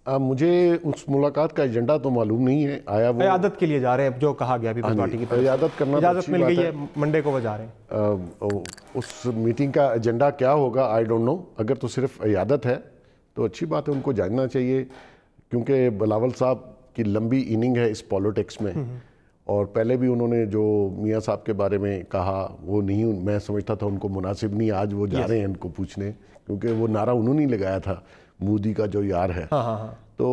मुझे उस मुलाकात का एजेंडा तो मालूम नहीं है। आया वो इयादत के लिए जा रहे हैं, जो कहा गया अभी पार्टी की तरफ से इयादत करना, इजाजत मिल गई है, मंडे को वो जा रहे हैं। उस मीटिंग का एजेंडा क्या होगा आई डोंट नो। अगर तो सिर्फ इयादत है तो अच्छी बात है, उनको जानना चाहिए, क्योंकि बिलावल साहब की लंबी इनिंग है इस पॉलिटिक्स में। और पहले भी उन्होंने जो मियाँ साहब के बारे में कहा वो नहीं, मैं समझता था उनको मुनासिब नहीं। आज वो जा रहे हैं इनको पूछने, क्योंकि वो नारा उन्होंने लगाया था, मोदी का जो यार है। तो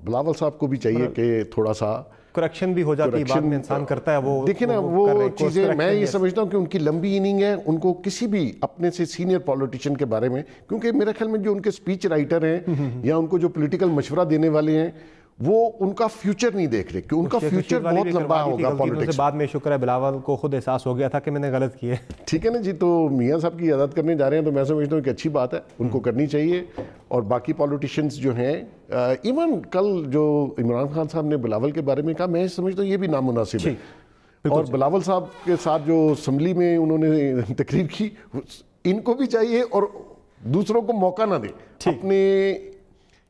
बिलावल साहब को भी चाहिए कि थोड़ा सा करेक्शन भी हो जाती है, बाद में इंसान करता है वो। देखिए ना, वो चीज़ें मैं ये समझता हूँ कि उनकी लंबी इनिंग है, उनको किसी भी अपने से सीनियर पॉलिटिशियन के बारे में, क्योंकि मेरे ख्याल में जो उनके स्पीच राइटर हैं या उनको जो पॉलिटिकल मशवरा देने वाले हैं, वो उनका फ्यूचर नहीं देख रहे, कि उनका फ्यूचर बहुत लंबा होगा पॉलिटिक्स। बाद में शुक्र है बिलावल को खुद एहसास हो गया था कि मैंने गलत किया। ठीक है ना जी, तो मियाँ साहब की इजाज़त करने जा रहे हैं, तो मैं समझता हूँ कि अच्छी बात है, उनको करनी चाहिए। और बाकी पॉलिटिशियंस जो हैं, इवन कल जो इमरान खान साहब ने बिलावल के बारे में कहा, मैं समझता हूँ ये भी नामुनासिब है। और बिलावल साहब के साथ जो असम्बली में उन्होंने तकरीर की, इनको भी चाहिए और दूसरों को मौका ना दे अपने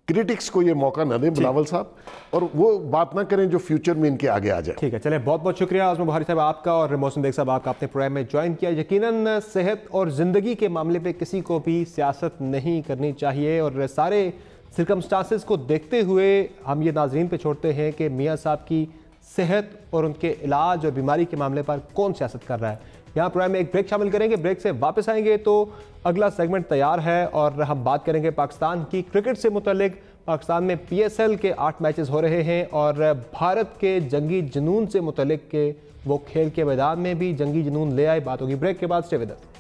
क्रिटिक्स को ये मौका ना दें बिलावल साहब, और वो बात ना करें जो फ्यूचर में इनके आगे आ जाए। ठीक है, चले, बहुत बहुत शुक्रिया आजम बुखारी साहब आपका और मोहसिन बेग साहब आपका अपने प्रोग्राम में ज्वाइन किया। यकीनन सेहत और ज़िंदगी के मामले पे किसी को भी सियासत नहीं करनी चाहिए, और सारे सर्कमस्टांसेस को देखते हुए हम ये नाज़रीन पे छोड़ते हैं कि मियाँ साहब की सेहत और उनके इलाज और बीमारी के मामले पर कौन सियासत कर रहा है। यहाँ प्रोग्राम में एक ब्रेक शामिल करेंगे, ब्रेक से वापस आएंगे तो अगला सेगमेंट तैयार है और हम बात करेंगे पाकिस्तान की क्रिकेट से मुतल्लिक। पाकिस्तान में PSL के 8 मैचेस हो रहे हैं और भारत के जंगी जुनून से मुतल्लिक के वो खेल के मैदान में भी जंगी जुनून ले आए। बात होगी ब्रेक के बाद। Stay with us.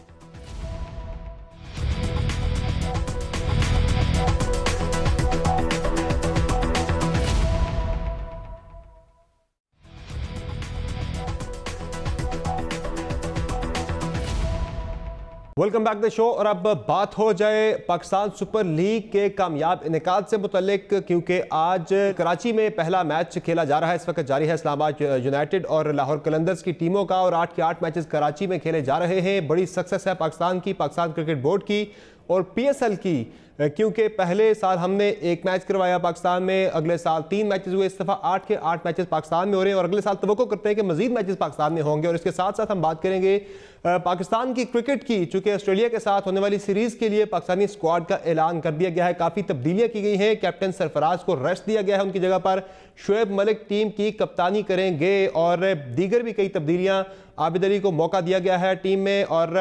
Welcome back the show. और अब बात हो जाए पाकिस्तान सुपर लीग के कामयाब इनेकाद से मुतल्लिक, क्योंकि आज कराची में पहला मैच खेला जा रहा है। इस वक्त जारी है इस्लामाबाद यूनाइटेड और लाहौर कलंदर्स की टीमों का, और 8 के 8 मैचेस कराची में खेले जा रहे हैं। बड़ी सक्सेस है पाकिस्तान की, पाकिस्तान क्रिकेट बोर्ड की और PSL की, क्योंकि पहले साल हमने 1 मैच करवाया पाकिस्तान में, अगले साल 3 मैचेस हुए। इस दफ़ा 8 के 8 मैचेस पाकिस्तान में हो रहे हैं और अगले साल तवक्को करते हैं कि मजीद मैचेस पाकिस्तान में होंगे। और इसके साथ साथ हम बात करेंगे पाकिस्तान की क्रिकेट की, चूंकि ऑस्ट्रेलिया के साथ होने वाली सीरीज़ के लिए पाकिस्तानी स्क्वाड का ऐलान कर दिया गया है। काफ़ी तब्दीलियाँ की गई हैं। कैप्टन सरफराज को रेस्ट दिया गया है, उनकी जगह पर शुएब मलिक टीम की कप्तानी करेंगे, और दीगर भी कई तब्दीलियाँ, आबिद अली को मौका दिया गया है टीम में, और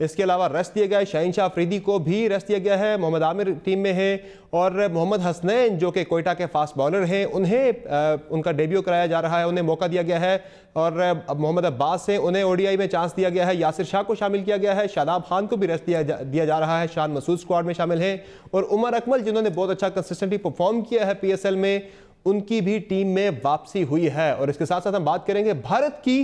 इसके अलावा रेस्ट दिया गया है शाहीन शाह अफरीदी को भी रेस्ट दिया गया है। मोहम्मद आमिर टीम में है, और मोहम्मद हसनैन जो कि कोयटा के फास्ट बॉलर हैं, उन्हें उनका डेब्यू कराया जा रहा है, उन्हें मौका दिया गया है। और मोहम्मद अब्बास हैं, उन्हें ODI में चांस दिया गया है। यासिर शाह को शामिल किया गया है, शादाब खान को भी रेस्ट दिया जा रहा है, शान मसूद स्क्वाड में शामिल हैं। और उमर अकमल जिन्होंने बहुत अच्छा कंसिस्टेंटली परफॉर्म किया है PSL में, उनकी भी टीम में वापसी हुई है। और इसके साथ साथ हम बात करेंगे भारत की,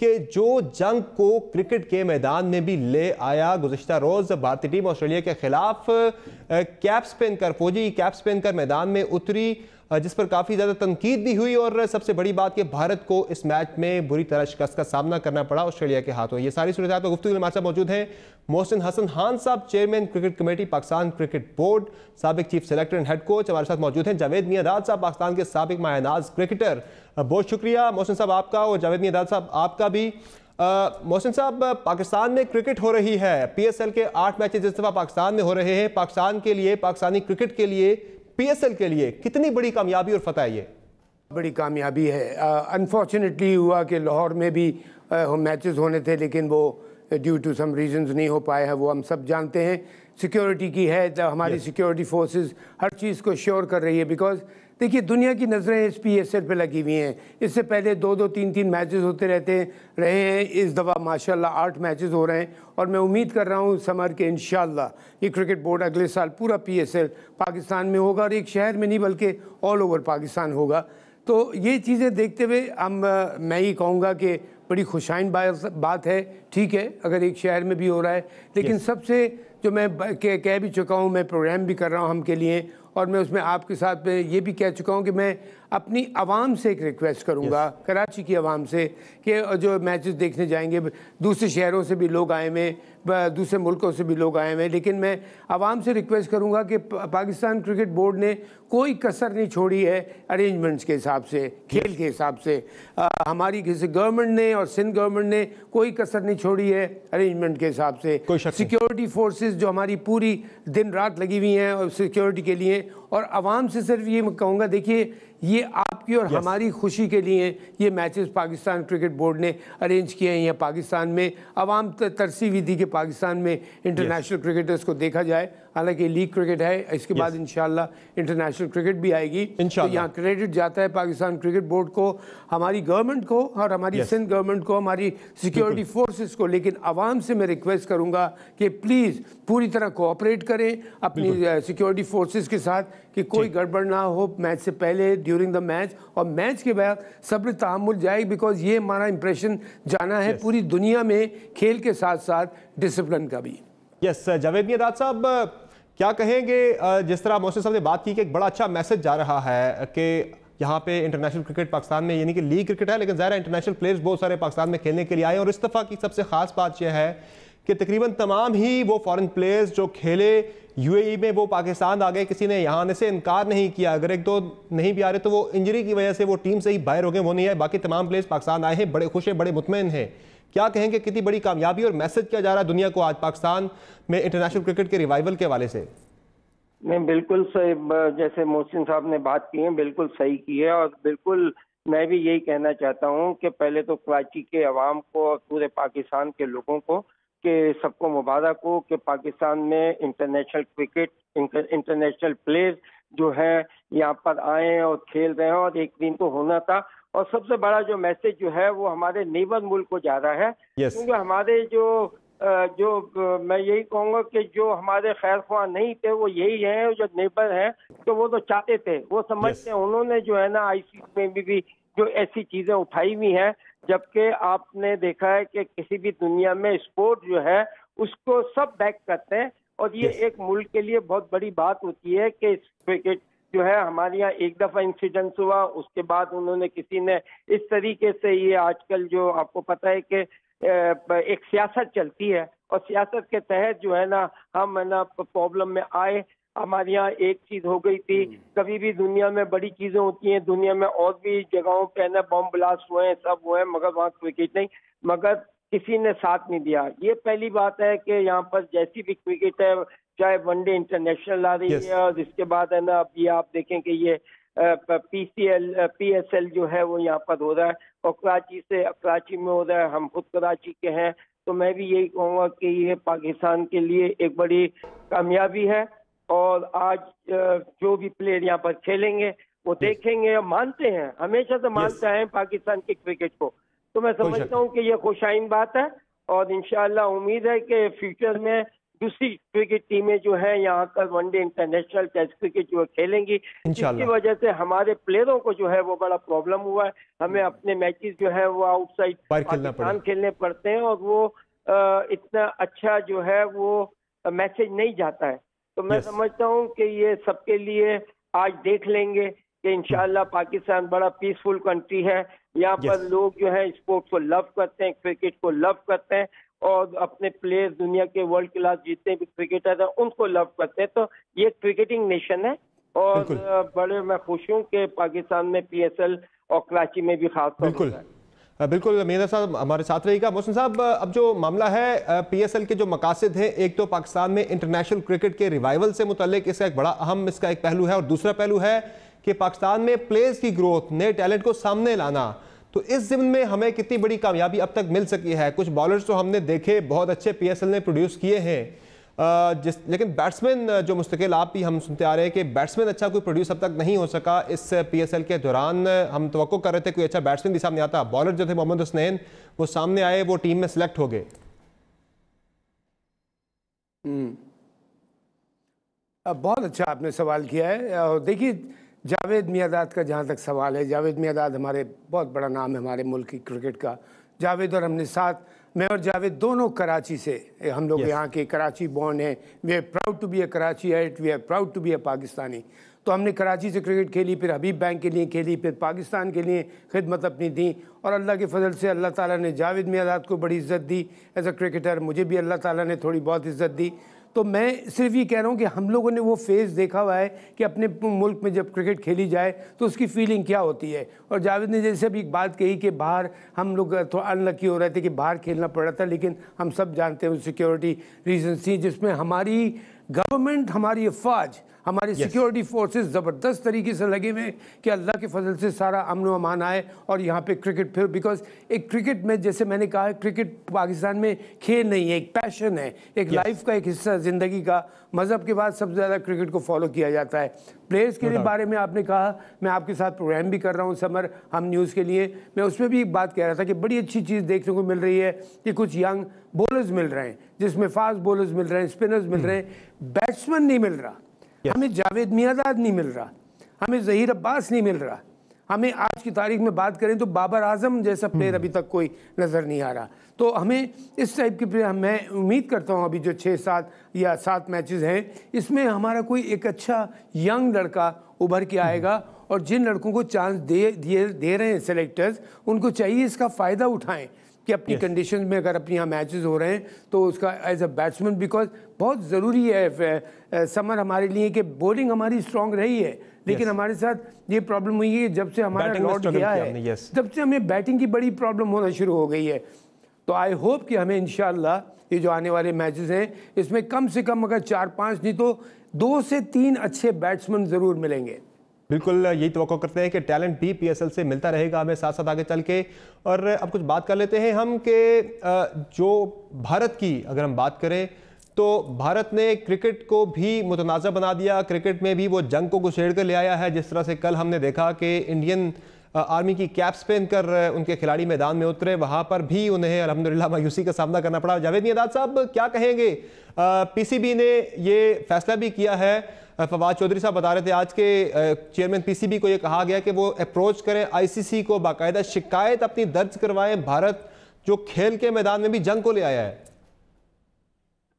कि जो जंग को क्रिकेट के मैदान में भी ले आया। गुज़िश्ता रोज़ भारतीय टीम ऑस्ट्रेलिया के खिलाफ कैप्स पहनकर, फौजी कैप्स पहनकर मैदान में उतरी, जिस पर काफ़ी ज़्यादा तनकीद भी हुई, और सबसे बड़ी बात कि भारत को इस मैच में बुरी तरह शिकस्त का सामना करना पड़ा ऑस्ट्रेलिया के हाथों। ये सारी सूरत पर गुफ्तगू के हमारे साथ मौजूद हैं मोहसिन हसन खान साहब, chairman cricket committee Pakistan cricket board, साबिक chief selector and head coach. हमारे साथ मौजूद हैं जावेद मियादाद साहब, पाकिस्तान के साबिक मायनाज क्रिकेटर। बहुत शुक्रिया मोहसिन साहब आपका, और जावेद मियादाद साहब आपका भी। मोहसिन साहब, पाकिस्तान में क्रिकेट हो रही है, PSL के 8 मैचेस इस दफ़ा पाकिस्तान में हो रहे हैं। पाकिस्तान के लिए, पाकिस्तानी क्रिकेट के लिए, PSL के लिए कितनी बड़ी कामयाबी और फतह है ये? बड़ी कामयाबी है। अनफॉर्चुनेटली हुआ कि लाहौर में भी मैचेस होने थे, लेकिन वो ड्यू टू सम रीजंस नहीं हो पाए हैं, वो हम सब जानते हैं। सिक्योरिटी की है, जब हमारी सिक्योरिटी फोर्सेस हर चीज़ को श्योर कर रही है, बिकॉज देखिए दुनिया की नज़रें इस PSL पे लगी हुई हैं। इससे पहले 2-2, 3-3 मैचेस होते रहे हैं। इस दफ़ा माशाल्लाह 8 मैचेस हो रहे हैं, और मैं उम्मीद कर रहा हूँ समर के इंशाल्लाह ये क्रिकेट बोर्ड अगले साल पूरा PSL पाकिस्तान में होगा, और एक शहर में नहीं बल्कि ऑल ओवर पाकिस्तान होगा। तो ये चीज़ें देखते हुए मैं ही कहूँगा कि बड़ी खुशाइन बात है। ठीक है, अगर एक शहर में भी हो रहा है, लेकिन सबसे जो मैं कह भी चुका हूँ, मैं प्रोग्राम भी कर रहा हूँ हम के लिए, और मैं उसमें आपके साथ में ये भी कह चुका हूँ कि मैं अपनी आवाम से एक रिक्वेस्ट करूँगा, कराची की आवाम से, कि जो मैचेस देखने जाएंगे, दूसरे शहरों से भी लोग आए हुए, दूसरे मुल्कों से भी लोग आए हुए, लेकिन मैं आवाम से रिक्वेस्ट करूँगा कि पाकिस्तान क्रिकेट बोर्ड ने कोई कसर नहीं छोड़ी है अरेंजमेंट्स के हिसाब से, खेल के हिसाब से। हमारी किसी गवर्नमेंट ने और सिंध गवर्नमेंट ने कोई कसर नहीं छोड़ी है अरेंजमेंट के हिसाब से। सिक्योरिटी फोर्सेस जो हमारी पूरी दिन रात लगी हुई हैं और सिक्योरिटी के लिए, और आवाम से सिर्फ ये कहूँगा, देखिए ये आपकी और हमारी खुशी के लिए ये मैचेस पाकिस्तान क्रिकेट बोर्ड ने अरेंज किए हैं। यहाँ पाकिस्तान में आवाम तरसी हुई थी कि पाकिस्तान में इंटरनेशनल क्रिकेटर्स को देखा जाए, हालांकि लीग क्रिकेट है, इसके बाद इंशाल्लाह इंटरनेशनल क्रिकेट भी आएगी। तो यहाँ क्रेडिट जाता है पाकिस्तान क्रिकेट बोर्ड को, हमारी गवर्नमेंट को, और हमारी सिंध गवर्नमेंट को, हमारी सिक्योरिटी फोर्सेस को। लेकिन आवाम से मैं रिक्वेस्ट करूँगा कि प्लीज़ पूरी तरह कोऑपरेट करें अपनी सिक्योरिटी फोर्सेस के साथ, कि कोई गड़बड़ ना हो मैच से पहले, ड्यूरिंग द मैच और मैच के बाद सब्र तहम्मुल जाए, बिकॉज ये हमारा इंप्रेशन जाना है पूरी दुनिया में, खेल के साथ साथ डिसिप्लिन का भी। यस, जावेद मियादाद साहब क्या कहेंगे? जिस तरह मोहसिन साहब ने बात की कि एक बड़ा अच्छा मैसेज जा रहा है कि यहाँ पे इंटरनेशनल क्रिकेट पाकिस्तान में, यानी कि लीग क्रिकेट है, लेकिन ज़ाहिर इंटरनेशनल प्लेयर्स बहुत सारे पाकिस्तान में खेलने के लिए आए, और इस दफ़ा की सबसे खास बात यह है कि तकरीबन तमाम ही वो फॉरेन प्लेयर्स जो खेले यूएई में वो पाकिस्तान आ गए, किसी ने यहाँ आने से इनकार नहीं किया। अगर एक दो नहीं भी आ रहे तो वो इंजरी की वजह से वो टीम से ही बाहर हो गए, वो नहीं आए। बाकी तमाम प्लेयर्स पाकिस्तान आए हैं, बड़े खुश हैं, बड़े मुतमईन हैं। क्या कहेंगे, कितनी बड़ी कामयाबी और मैसेज किया जा रहा है दुनिया को आज पाकिस्तान में इंटरनेशनल क्रिकेट के रिवाइवल के हवाले से? नहीं, बिल्कुल सही, जैसे मोहसिन साहब ने बात की है बिल्कुल सही की है। और बिल्कुल मैं भी यही कहना चाहता हूँ कि पहले तो कराची के अवाम को और पूरे पाकिस्तान के लोगों को कि सबको मुबारक हो कि पाकिस्तान में इंटरनेशनल क्रिकेट, इंटरनेशनल प्लेयर्स जो है यहाँ पर आए और खेल रहे हैं, और एक दिन तो होना था। और सबसे बड़ा जो मैसेज जो है वो हमारे नेबर मुल्क को जा रहा है, क्योंकि हमारे जो मैं यही कहूँगा कि जो हमारे खैर ख्वाह नहीं थे वो यही हैं, जो नेबर हैं, तो वो तो चाहते थे, वो समझते हैं। उन्होंने जो है ना आईसीसी में भी जो ऐसी चीज़ें उठाई हुई हैं, जबकि आपने देखा है कि किसी भी दुनिया में स्पोर्ट जो है उसको सब बैक करते हैं, और ये एक मुल्क के लिए बहुत बड़ी बात होती है कि क्रिकेट जो है हमारे यहाँ एक दफ़ा इंसिडेंस हुआ, उसके बाद उन्होंने किसी ने इस तरीके से, ये आजकल जो आपको पता है कि एक सियासत चलती है, और सियासत के तहत जो है ना हम है ना प्रॉब्लम में आए। हमारे यहाँ एक चीज़ हो गई थी, कभी भी दुनिया में बड़ी चीज़ें होती हैं, दुनिया में और भी जगहों पे ना बम ब्लास्ट हुए हैं, सब हुए हैं, मगर वहाँ क्रिकेट नहीं, मगर किसी ने साथ नहीं दिया। ये पहली बात है कि यहाँ पर जैसी भी क्रिकेट है, चाहे वनडे इंटरनेशनल आ रही है, और इसके बाद है ना अब ये आप देखें कि ये PSL जो है वो यहाँ पर हो रहा है, और कराची में हो रहा है। हम खुद कराची के हैं, तो मैं भी यही कहूँगा कि ये पाकिस्तान के लिए एक बड़ी कामयाबी है। और आज जो भी प्लेयर यहाँ पर खेलेंगे वो देखेंगे, मानते हैं, हमेशा से मानते हैं पाकिस्तान की क्रिकेट को, तो मैं समझता हूँ कि ये खुशाइन बात है। और इंशाअल्लाह उम्मीद है कि फ्यूचर में दूसरी क्रिकेट टीमें जो है यहाँ पर वनडे इंटरनेशनल टेस्ट क्रिकेट जो खेलेंगी, जिसकी वजह से हमारे प्लेयरों को जो है वो बड़ा प्रॉब्लम हुआ है। हमें अपने मैचेस जो है वो आउटसाइड पाकिस्तान खेलने पड़ते हैं, और वो इतना अच्छा जो है वो मैसेज नहीं जाता है। तो मैं समझता हूँ कि ये सबके लिए आज देख लेंगे कि इंशाअल्लाह पाकिस्तान बड़ा पीसफुल कंट्री है। यहाँ पर लोग जो है स्पोर्ट्स को लव करते हैं, क्रिकेट को लव करते हैं, और अपने प्लेयर्स दुनिया के वर्ल्ड क्लास जितने भी क्रिकेटर हैं उनको लव करते हैं। तो ये क्रिकेटिंग नेशन है, और बड़े मैं खुश हूँ कि पाकिस्तान में PSL और कराची में भी खास तौर पर बिल्कुल। मीना साहब हमारे साथ रहेगा। मोहसिन साहब, अब जो मामला है PSL के जो मकासद हैं, एक तो पाकिस्तान में इंटरनेशनल क्रिकेट के रिवाइवल से मुतल्लिक इसका एक बड़ा अहम इसका एक पहलू है, और दूसरा पहलू है कि पाकिस्तान में प्लेयर्स की ग्रोथ, नए टैलेंट को सामने लाना। तो इस ज़िम्न में हमें कितनी बड़ी कामयाबी अब तक मिल सकी है? कुछ बॉलर्स तो हमने देखे बहुत अच्छे PSL ने प्रोड्यूस किए हैं, लेकिन बैट्समैन जो मुस्तकिल आप भी हम सुनते आ रहे हैं कि बैट्समैन अच्छा कोई प्रोड्यूस अब तक नहीं हो सका इस PSL के दौरान। हम तवक्को कर रहे थे कोई अच्छा बैट्समैन भी सामने आता। बॉलर जो थे मोहम्मद हुसनैन, वो सामने आए, वो टीम में सिलेक्ट हो गए। बहुत अच्छा आपने सवाल किया है। और देखिए, जावेद मियांदाद का जहाँ तक सवाल है, जावेद मियांदाद हमारे बहुत बड़ा नाम है हमारे मुल्क की क्रिकेट का। जावेद और हमने साथ, मैं और जावेद दोनों कराची से, हम लोग यहाँ के कराची बॉर्न हैं। We are proud to be a Karachiite, we are proud to be a Pakistani. तो हमने कराची से क्रिकेट खेली, फिर हबीब बैंक के लिए खेली, फिर पाकिस्तान के लिए खिदमत अपनी दी, और अल्लाह के फजल से अल्लाह ताला ने जावेद मियांदाद को बड़ी इज़्ज़त दी एज अ क्रिकेटर। मुझे भी अल्लाह ताला ने थोड़ी बहुत इज़्ज़त दी। तो मैं सिर्फ ये कह रहा हूँ कि हम लोगों ने वो फेज़ देखा हुआ है कि अपने मुल्क में जब क्रिकेट खेली जाए तो उसकी फीलिंग क्या होती है। और जावेद ने जैसे अभी एक बात कही कि बाहर हम लोग थोड़ा अनलकी हो रहे थे कि बाहर खेलना पड़ रहा था, लेकिन हम सब जानते हैं सिक्योरिटी रीजन थी, जिसमें हमारी गवर्नमेंट, हमारी अफवाज, हमारी सिक्योरिटी फोर्सेस ज़बरदस्त तरीके से लगे हुए कि अल्लाह के फजल से सारा अमन व अमान आए और यहाँ पे क्रिकेट फिर, बिकॉज एक क्रिकेट में जैसे मैंने कहा, क्रिकेट पाकिस्तान में खेल नहीं है, एक पैशन है, एक लाइफ का एक हिस्सा, ज़िंदगी का। मज़हब के बाद सबसे ज़्यादा क्रिकेट को फॉलो किया जाता है। प्लेयर्स के लिए बारे में आपने कहा, मैं आपके साथ प्रोग्राम भी कर रहा हूँ समर हम न्यूज़ के लिए, मैं उसमें भी एक बात कह रहा था कि बड़ी अच्छी चीज़ देखने को मिल रही है कि कुछ यंग बॉलर्स मिल रहे हैं, जिसमें फास्ट बॉलर्स मिल रहे हैं, स्पिनर्स मिल रहे हैं, बैट्समैन नहीं मिल रहा। हमें जावेद मियांदाद नहीं मिल रहा, हमें ज़हीर अब्बास नहीं मिल रहा, हमें आज की तारीख में बात करें तो बाबर आजम जैसा प्लेयर अभी तक कोई नज़र नहीं आ रहा। तो हमें इस टाइप के प्लेयर, मैं उम्मीद करता हूँ अभी जो 6-7 या 7 मैचेस हैं, इसमें हमारा कोई एक अच्छा यंग लड़का उभर के आएगा। और जिन लड़कों को चांस दे रहे हैं सेलेक्टर्स, उनको चाहिए इसका फ़ायदा उठाएं। कि अपनी कंडीशन में अगर अपने यहाँ मैचेस हो रहे हैं तो उसका एज अ बैट्समैन, बिकॉज बहुत ज़रूरी है समर हमारे लिए कि बॉलिंग हमारी स्ट्रांग रही है, लेकिन हमारे साथ ये प्रॉब्लम हुई है जब से हमारा लॉर्ड गया है, तब से हमें बैटिंग की बड़ी प्रॉब्लम होना शुरू हो गई है। तो आई होप कि हमें इंशाल्लाह ये जो आने वाले मैचेस हैं इसमें कम से कम अगर 4-5 नहीं तो 2 से 3 अच्छे बैट्समैन ज़रूर मिलेंगे। बिल्कुल यही तवक्को करते हैं कि टैलेंट भी पीएसएल से मिलता रहेगा हमें साथ साथ आगे चल के। और अब कुछ बात कर लेते हैं हम कि जो भारत की अगर हम बात करें तो भारत ने क्रिकेट को भी मुतनाज़ा बना दिया, क्रिकेट में भी वो जंग को घुसेड़ कर ले आया है। जिस तरह से कल हमने देखा कि इंडियन आर्मी की कैप्स पहनकर उनके खिलाड़ी मैदान में उतरे, वहां पर भी उन्हें अल्हम्दुलिल्लाह मायूसी का सामना करना पड़ा। जावेद मियांदाद साहब क्या कहेंगे, पीसीबी ने ये फैसला भी किया है, फवाद चौधरी साहब बता रहे थे आज के चेयरमैन पीसीबी को ये कहा गया कि वो अप्रोच करें आईसीसी को, बाकायदा शिकायत अपनी दर्ज करवाएं, भारत जो खेल के मैदान में भी जंग को ले आया है।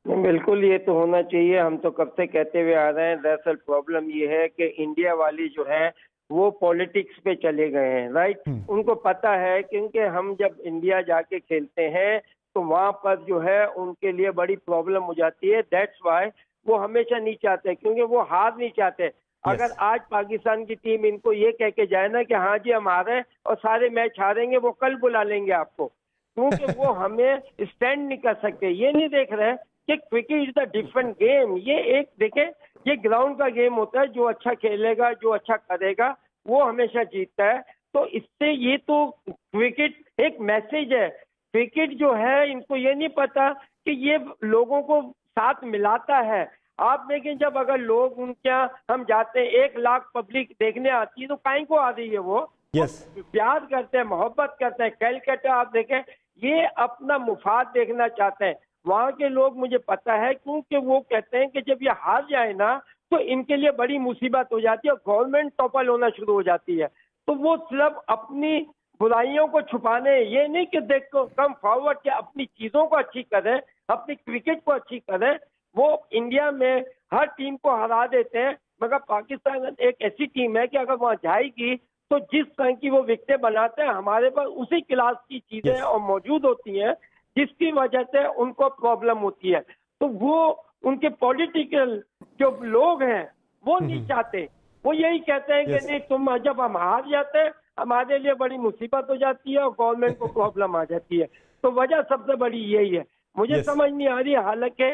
बिल्कुल ये तो होना चाहिए, हम तो कब से कहते हुए आ रहे हैं। दरअसल प्रॉब्लम ये है कि इंडिया वाली जो है वो पॉलिटिक्स पे चले गए हैं, राइट। उनको पता है क्योंकि हम जब इंडिया जाके खेलते हैं तो वहां पर जो है उनके लिए बड़ी प्रॉब्लम हो जाती है। दैट्स वाई वो हमेशा नहीं चाहते, क्योंकि वो हार नहीं चाहते। अगर आज पाकिस्तान की टीम इनको ये कह के जाए ना कि हाँ जी हम हारे और सारे मैच हारेंगे, वो कल बुला लेंगे आपको, क्योंकि वो हमें स्टैंड नहीं कर सकते। ये नहीं देख रहे कि cricket is the different game. ये एक देखे, ये ग्राउंड का गेम होता है, जो अच्छा खेलेगा, जो अच्छा करेगा वो हमेशा जीतता है। तो इससे ये तो क्रिकेट एक मैसेज है। क्रिकेट जो है इनको ये नहीं पता कि ये लोगों को साथ मिलाता है। आप देखें जब अगर लोग उनके यहाँ हम जाते हैं 1 लाख पब्लिक देखने आती है तो काहे को आ रही है वो प्यार करते हैं, मोहब्बत करते हैं। कैलकाटा आप देखें ये अपना मुफाद देखना चाहते हैं। वहाँ के लोग मुझे पता है क्योंकि वो कहते हैं कि जब ये हार जाए ना तो इनके लिए बड़ी मुसीबत हो जाती है और गवर्नमेंट टॉपल होना शुरू हो जाती है। तो वो सिर्फ अपनी बुराइयों को छुपाने, ये नहीं कि देखो कम फॉरवर्ड के अपनी चीजों को अच्छी करें, अपनी क्रिकेट को अच्छी करें। वो इंडिया में हर टीम को हरा देते हैं, मगर पाकिस्तान एक ऐसी टीम है कि अगर वहाँ जाएगी तो जिस तरह की वो विकेटें बनाते हैं हमारे पास उसी क्लास की चीजें और मौजूद होती हैं, जिसकी वजह से उनको प्रॉब्लम होती है। तो वो उनके पॉलिटिकल जो लोग हैं वो नहीं चाहते, वो यही कहते हैं कि नहीं तुम जब हम हार जाते हैं हमारे लिए बड़ी मुसीबत हो जाती है और गवर्नमेंट को प्रॉब्लम आ जाती है। तो वजह सबसे बड़ी यही है। मुझे समझ नहीं आ रही, हालांकि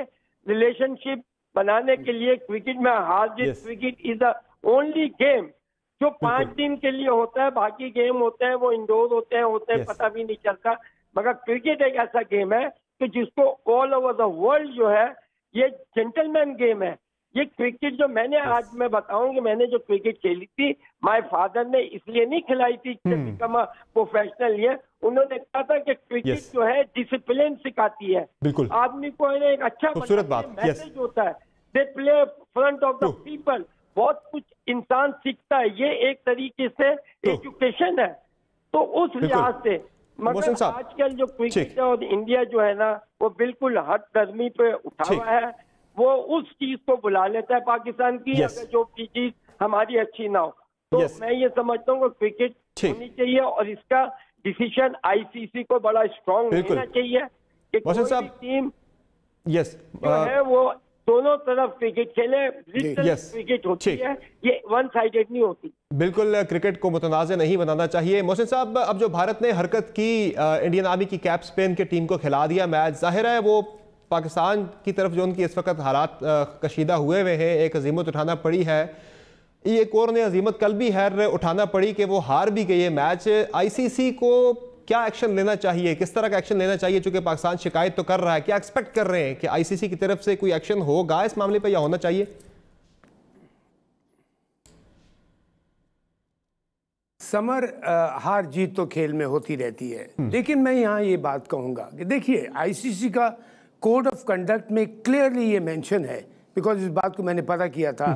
रिलेशनशिप बनाने के लिए क्रिकेट में हार जीत, cricket is the only game जो 5 दिन के लिए होता है। बाकी गेम होते हैं वो इंडोर होते हैं पता भी नहीं चलता। मगर क्रिकेट एक ऐसा गेम है कि जिसको ऑल ओवर द वर्ल्ड जो है ये जेंटलमैन गेम है। ये क्रिकेट जो मैंने आज मैं बताऊं कि मैंने जो क्रिकेट खेली थी, माय फादर ने इसलिए नहीं खिलाई थी कि बिकम अ प्रोफेशनल। ये उन्होंने कहा था कि क्रिकेट जो है डिसिप्लिन सिखाती है, आदमी को एक अच्छा मैसेज होता है। They play front of the people, बहुत कुछ इंसान सीखता है। ये एक तरीके से एजुकेशन है। तो उस लिहाज से मगर आजकल जो क्रिकेट और इंडिया जो है ना वो बिल्कुल हद गर्मी पे उठा हुआ है। वो उस चीज को बुला लेता है पाकिस्तान की, अगर जो चीज हमारी अच्छी ना हो। तो मैं ये समझता हूँ कि क्रिकेट होनी चाहिए और इसका डिसीजन आईसीसी को बड़ा स्ट्रांग लेना चाहिए कि कोई भी टीम जो है वो दोनों तरफ क्रिकेट खेले। क्रिकेट होती है, ये वन साइडेड नहीं होती। बिल्कुल क्रिकेट को मुतनाज़ नहीं बनाना चाहिए। मोहसिन साहब, अब जो भारत ने हरकत की इंडियन आर्मी की कैप्स पहन के टीम को खिला दिया मैच, जाहिर है वो पाकिस्तान की तरफ जो उनकी इस वक्त हालात कशीदा हुए हुए हैं, एक अजीमत उठाना पड़ी है। एक और ने अजीमत कल भी है उठाना पड़ी कि वो हार भी गई है मैच। आईसीसी को क्या एक्शन लेना चाहिए, किस तरह का एक्शन लेना चाहिए? चूंकि पाकिस्तान शिकायत तो कर रहा है, क्या एक्सपेक्ट कर रहे हैं कि आईसीसी की तरफ से कोई एक्शन होगा इस मामले पर या होना चाहिए? समर हार जीत तो खेल में होती रहती है, लेकिन मैं यहाँ ये बात कहूँगा कि देखिए आईसीसी का कोड ऑफ कंडक्ट में क्लियरली ये मेंशन है, बिकॉज इस बात को मैंने पता किया था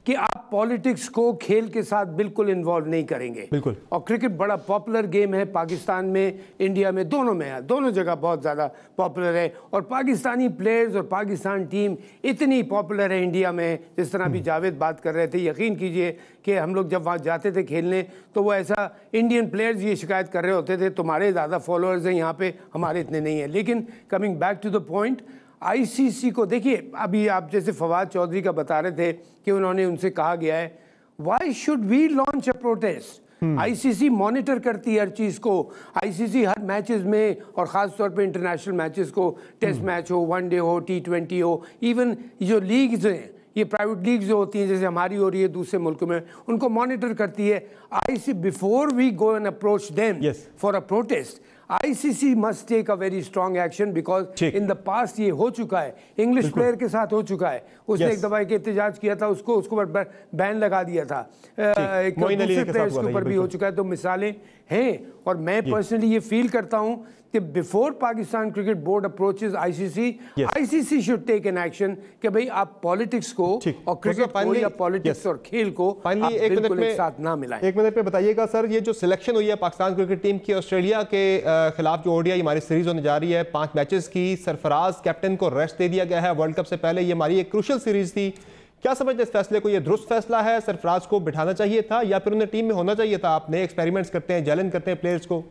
कि आप पॉलिटिक्स को खेल के साथ बिल्कुल इन्वॉल्व नहीं करेंगे। बिल्कुल। और क्रिकेट बड़ा पॉपुलर गेम है, पाकिस्तान में, इंडिया में, दोनों में है, दोनों जगह बहुत ज़्यादा पॉपुलर है। और पाकिस्तानी प्लेयर्स और पाकिस्तान टीम इतनी पॉपुलर है इंडिया में, जिस तरह अभी जावेद बात कर रहे थे, यकीन कीजिए कि हम लोग जब वहाँ जाते थे खेलने तो वो ऐसा इंडियन प्लेयर्स ये शिकायत कर रहे होते थे, तुम्हारे ज़्यादा फॉलोअर्स हैं यहाँ पे, हमारे इतने नहीं हैं। लेकिन coming back to the point, ICC को देखिए, अभी आप जैसे फवाद चौधरी का बता रहे थे कि उन्होंने उनसे कहा गया है why should we launch a protest. ICC monitor करती है हर चीज़ को। आईसीसी हर मैचेस में और ख़ास तौर पे इंटरनेशनल मैचेस को, टेस्ट मैच हो, वनडे हो, T20 हो, इवन जो लीग्स हैं, ये प्राइवेट लीग्स जो होती हैं जैसे हमारी हो रही है दूसरे मुल्कों में, उनको मॉनिटर करती है ICC. Before we go and approach them for a protest, ICC must take a very strong action because in the past ये हो चुका है, इंग्लिश प्लेयर के साथ हो चुका है। उसने एक दफा के एहतजाज किया था, उसको पर बैन लगा दिया था। दूसरे प्लेयर्स के ऊपर भी हो चुका है। तो मिसालें हैं और मैं पर्सनली ये फील करता हूँ कि before Pakistan cricket board approaches ICC should take an action कि भाई आप पॉलिटिक्स को और क्रिकेट को या पॉलिटिक्स और खेल को बिल्कुल एक साथ ना मिलाएं। एक मिनट में बताइएगा सर, ये जो सिलेक्शन हुई है पाकिस्तान क्रिकेट टीम की ऑस्ट्रेलिया के खिलाफ जो ओडीआई हमारी सीरीज होने जा रही है 5 मैचेस की, सरफराज कैप्टन को रेस्ट दे दिया गया है वर्ल्ड कप से पहले। ये हमारी एक क्रूशियल सीरीज थी। क्या समझते इस फैसले को? ये दुरुस्त फैसला है? सरफराज को बिठाना चाहिए था या फिर उन्हें टीम में होना चाहिए था? आप नए एक्सपेरिमेंट्स करते हैं, जैलन करते हैं प्लेयर्स को।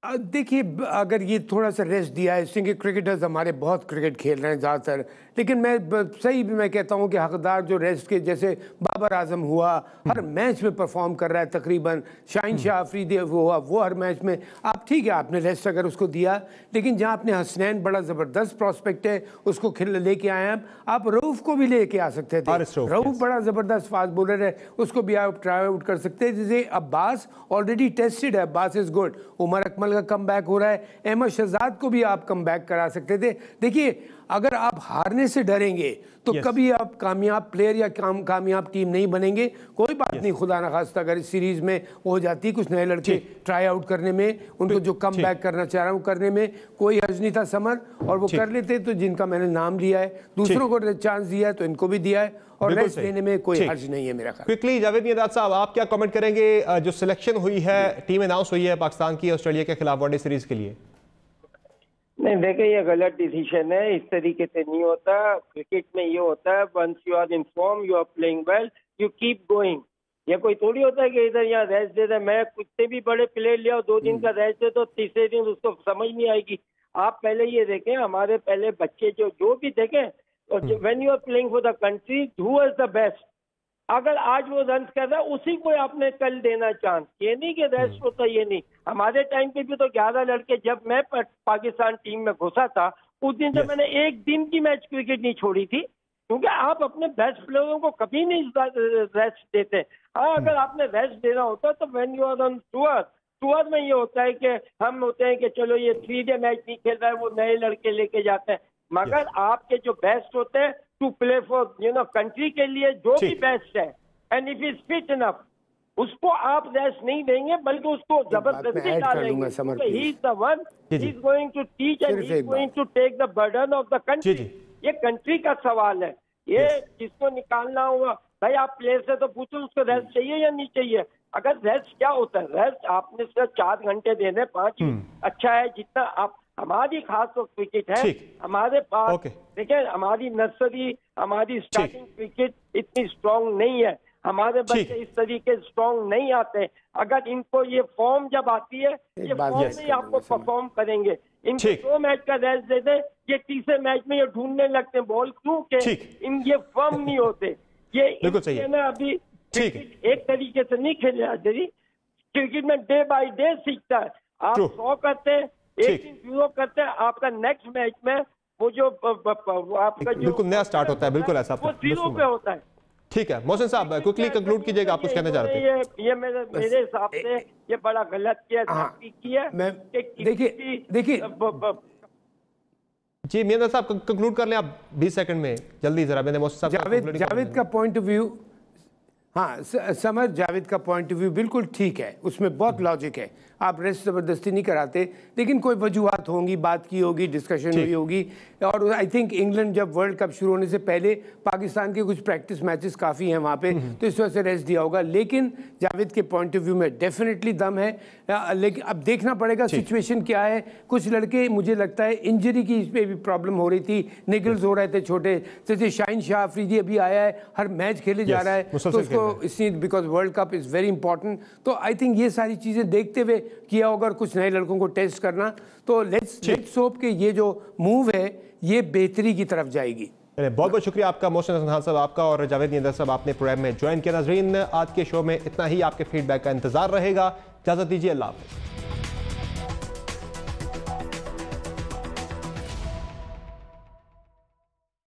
देखिए, अगर ये थोड़ा सा रेस्ट दिया है, इसलिए क्रिकेटर्स हमारे बहुत क्रिकेट खेल रहे हैं ज़्यादातर, लेकिन मैं कहता हूँ कि हकदार जो रेस्ट के, जैसे बाबर आजम हुआ, हर मैच में परफॉर्म कर रहा है तकरीबन, शाहीन शाह अफरीदी हुआ, वो हर मैच में, आप ठीक है आपने रेस्ट अगर उसको दिया, लेकिन जहाँ आपने हसनैन बड़ा ज़बरदस्त प्रॉस्पेक्ट है उसको खेल लेके आए हैं, आप रऊफ को भी लेके आ सकते थे। रऊफ बड़ा ज़बरदस्त फास्ट बॉलर है, उसको भी आप ट्राई आउट कर सकते हैं। जैसे अब्बास ऑलरेडी टेस्टेड है, अब्बास इज़ गुड, उमर अकमल का कम बैक हो रहा है, अहमद शहजाद को भी आप कम बैक करा सकते थे। देखिए, अगर आप हारने से डरेंगे तो कभी आप कामयाब प्लेयर या कामयाब टीम नहीं बनेंगे। कोई बात नहीं, खुदा न खास्ता अगर इस सीरीज में हो जाती, कुछ नए लड़के ट्राई आउट करने में, उनको जो कम बैक करना चाह रहा हूँ करने में कोई हर्ज नहीं था समर, और वो कर लेते। तो जिनका मैंने नाम लिया है, दूसरों को चांस दिया है तो इनको भी दिया है, और रेस्ट देने में कोई हर्ज नहीं है मेरा ख्याल। क्विकली जावेद मियांदाद साहब, आप क्या कमेंट करेंगे? जो सिलेक्शन हुई है, टीम अनाउंस हुई है पाकिस्तान की ऑस्ट्रेलिया के खिलाफ वनडे सीरीज के लिए। नहीं, देखिए ये गलत डिसीजन है, इस तरीके से नहीं होता। क्रिकेट में ये होता है, once you are inform, you are playing well, you keep going. ये कोई थोड़ी होता है कि इधर यहाँ रेस्ट दे दे। मैं कितने भी बड़े प्लेयर लिया 2 दिन का रेस्ट दे तो तीसरे दिन उसको समझ नहीं आएगी। आप पहले ये देखें, हमारे पहले बच्चे जो भी देखें, when you are playing for the country, who is the best. अगर आज वो रन कर रहा है, उसी को आपने कल देना चांस। ये नहीं कि रेस्ट होता, ये नहीं। हमारे टाइम पे भी तो 11 लड़के, जब मैं पाकिस्तान टीम में घुसा था उस दिन से मैंने एक दिन की मैच क्रिकेट नहीं छोड़ी थी, क्योंकि आप अपने बेस्ट प्लेयरों को कभी नहीं रेस्ट देते। हाँ, अगर आपने रेस्ट देना होता तो when you are on tour में ये होता है कि हम होते हैं कि चलो ये 3 डे मैच नहीं खेल रहा है, वो नए लड़के लेके जाते हैं। मगर आपके जो बेस्ट होते हैं टू प्ले फॉर कंट्री के लिए, जो भी बेस्ट है, and if is fit enough, उसको आप रेस्ट नहीं देंगे बल्कि उसको जबरदस्ती डालेंगे। He is the one, he is going to teach and he is going to take the burden of the country. ये कंट्री का सवाल है, ये जिसको निकालना हुआ। भाई आप प्लेयर से तो पूछो उसको रेस्ट चाहिए या नहीं चाहिए। अगर रेस्ट क्या होता है, रेस्ट आपने सिर्फ 4 घंटे देने, 5 अच्छा है जितना आप। हमारी खास तो क्रिकेट है हमारे पास, देखिए हमारी नर्सरी, हमारी स्टार्टिंग क्रिकेट इतनी स्ट्रांग नहीं है, हमारे बच्चे इस तरीके स्ट्रांग नहीं आते। अगर इनको ये फॉर्म जब आती है, ये फॉर्म में आपको परफॉर्म करेंगे। इनको 2 मैच का रेस्ट दे दे, ये तीसरे मैच में ये ढूंढने लगते हैं बॉल, क्योंकि ये फॉर्म नहीं होते। ये ना अभी क्रिकेट एक तरीके से नहीं खेले आजादी। क्रिकेट में डे बाय डे सीखता है। आप 100 करते हैं, एक दिन 0 करते हैं, आपका नेक्स्ट मैच में वो जो आपका जो बिल्कुल नया स्टार्ट होता है, बिल्कुल ऐसा वो 0 पे होता है। ठीक है मोहसिन साहब, क्विकली कंक्लूड कीजिएगा, आप कुछ कहना चाहते हैं? ये मेरे हिसाब से ये बड़ा गलत किया। देखिए जी मियांदाद साहब कंक्लूड कर लें आप 20 सेकंड में, जल्दी जरा। मैंने मोहसिन साहब जावेद का पॉइंट ऑफ व्यू, हाँ, समर जावेद का पॉइंट ऑफ व्यू बिल्कुल ठीक है, उसमें बहुत लॉजिक है। आप रेस्ट ज़बरदस्ती नहीं कराते, लेकिन कोई वजूहत होंगी, बात की होगी, डिस्कशन हुई होगी। और आई थिंक इंग्लैंड जब वर्ल्ड कप शुरू होने से पहले पाकिस्तान के कुछ प्रैक्टिस मैचेस काफ़ी हैं वहाँ पे, तो इस वजह से रेस्ट दिया होगा। लेकिन जावेद के पॉइंट ऑफ व्यू में डेफिनेटली दम है, लेकिन अब देखना पड़ेगा सिचुएशन क्या है। कुछ लड़के मुझे लगता है इंजरी की इस पर भी प्रॉब्लम हो रही थी, निगल्स हो रहे थे छोटे, जैसे शाहीन शाह अफरीदी अभी आया है, हर मैच खेले जा रहा है, तो उसको इसलिए because world cup is very important. तो आई थिंक ये सारी चीज़ें देखते हुए किया होगा, और कुछ नए लड़कों को टेस्ट करना, तो लेट्स होप कि ये जो मूव है ये बेहतरी की तरफ जाएगी। बहुत बहुत शुक्रिया आपका मोहसिन हसन खान साहब, आपका और जावेद निंदर साहब, आपने प्रोग्राम में ज्वाइन किया। नाज़रीन, आज के शो में इतना ही। आपके फीडबैक का इंतजार रहेगा। इजाज़त दीजिए, अल्लाह हाफ़िज़।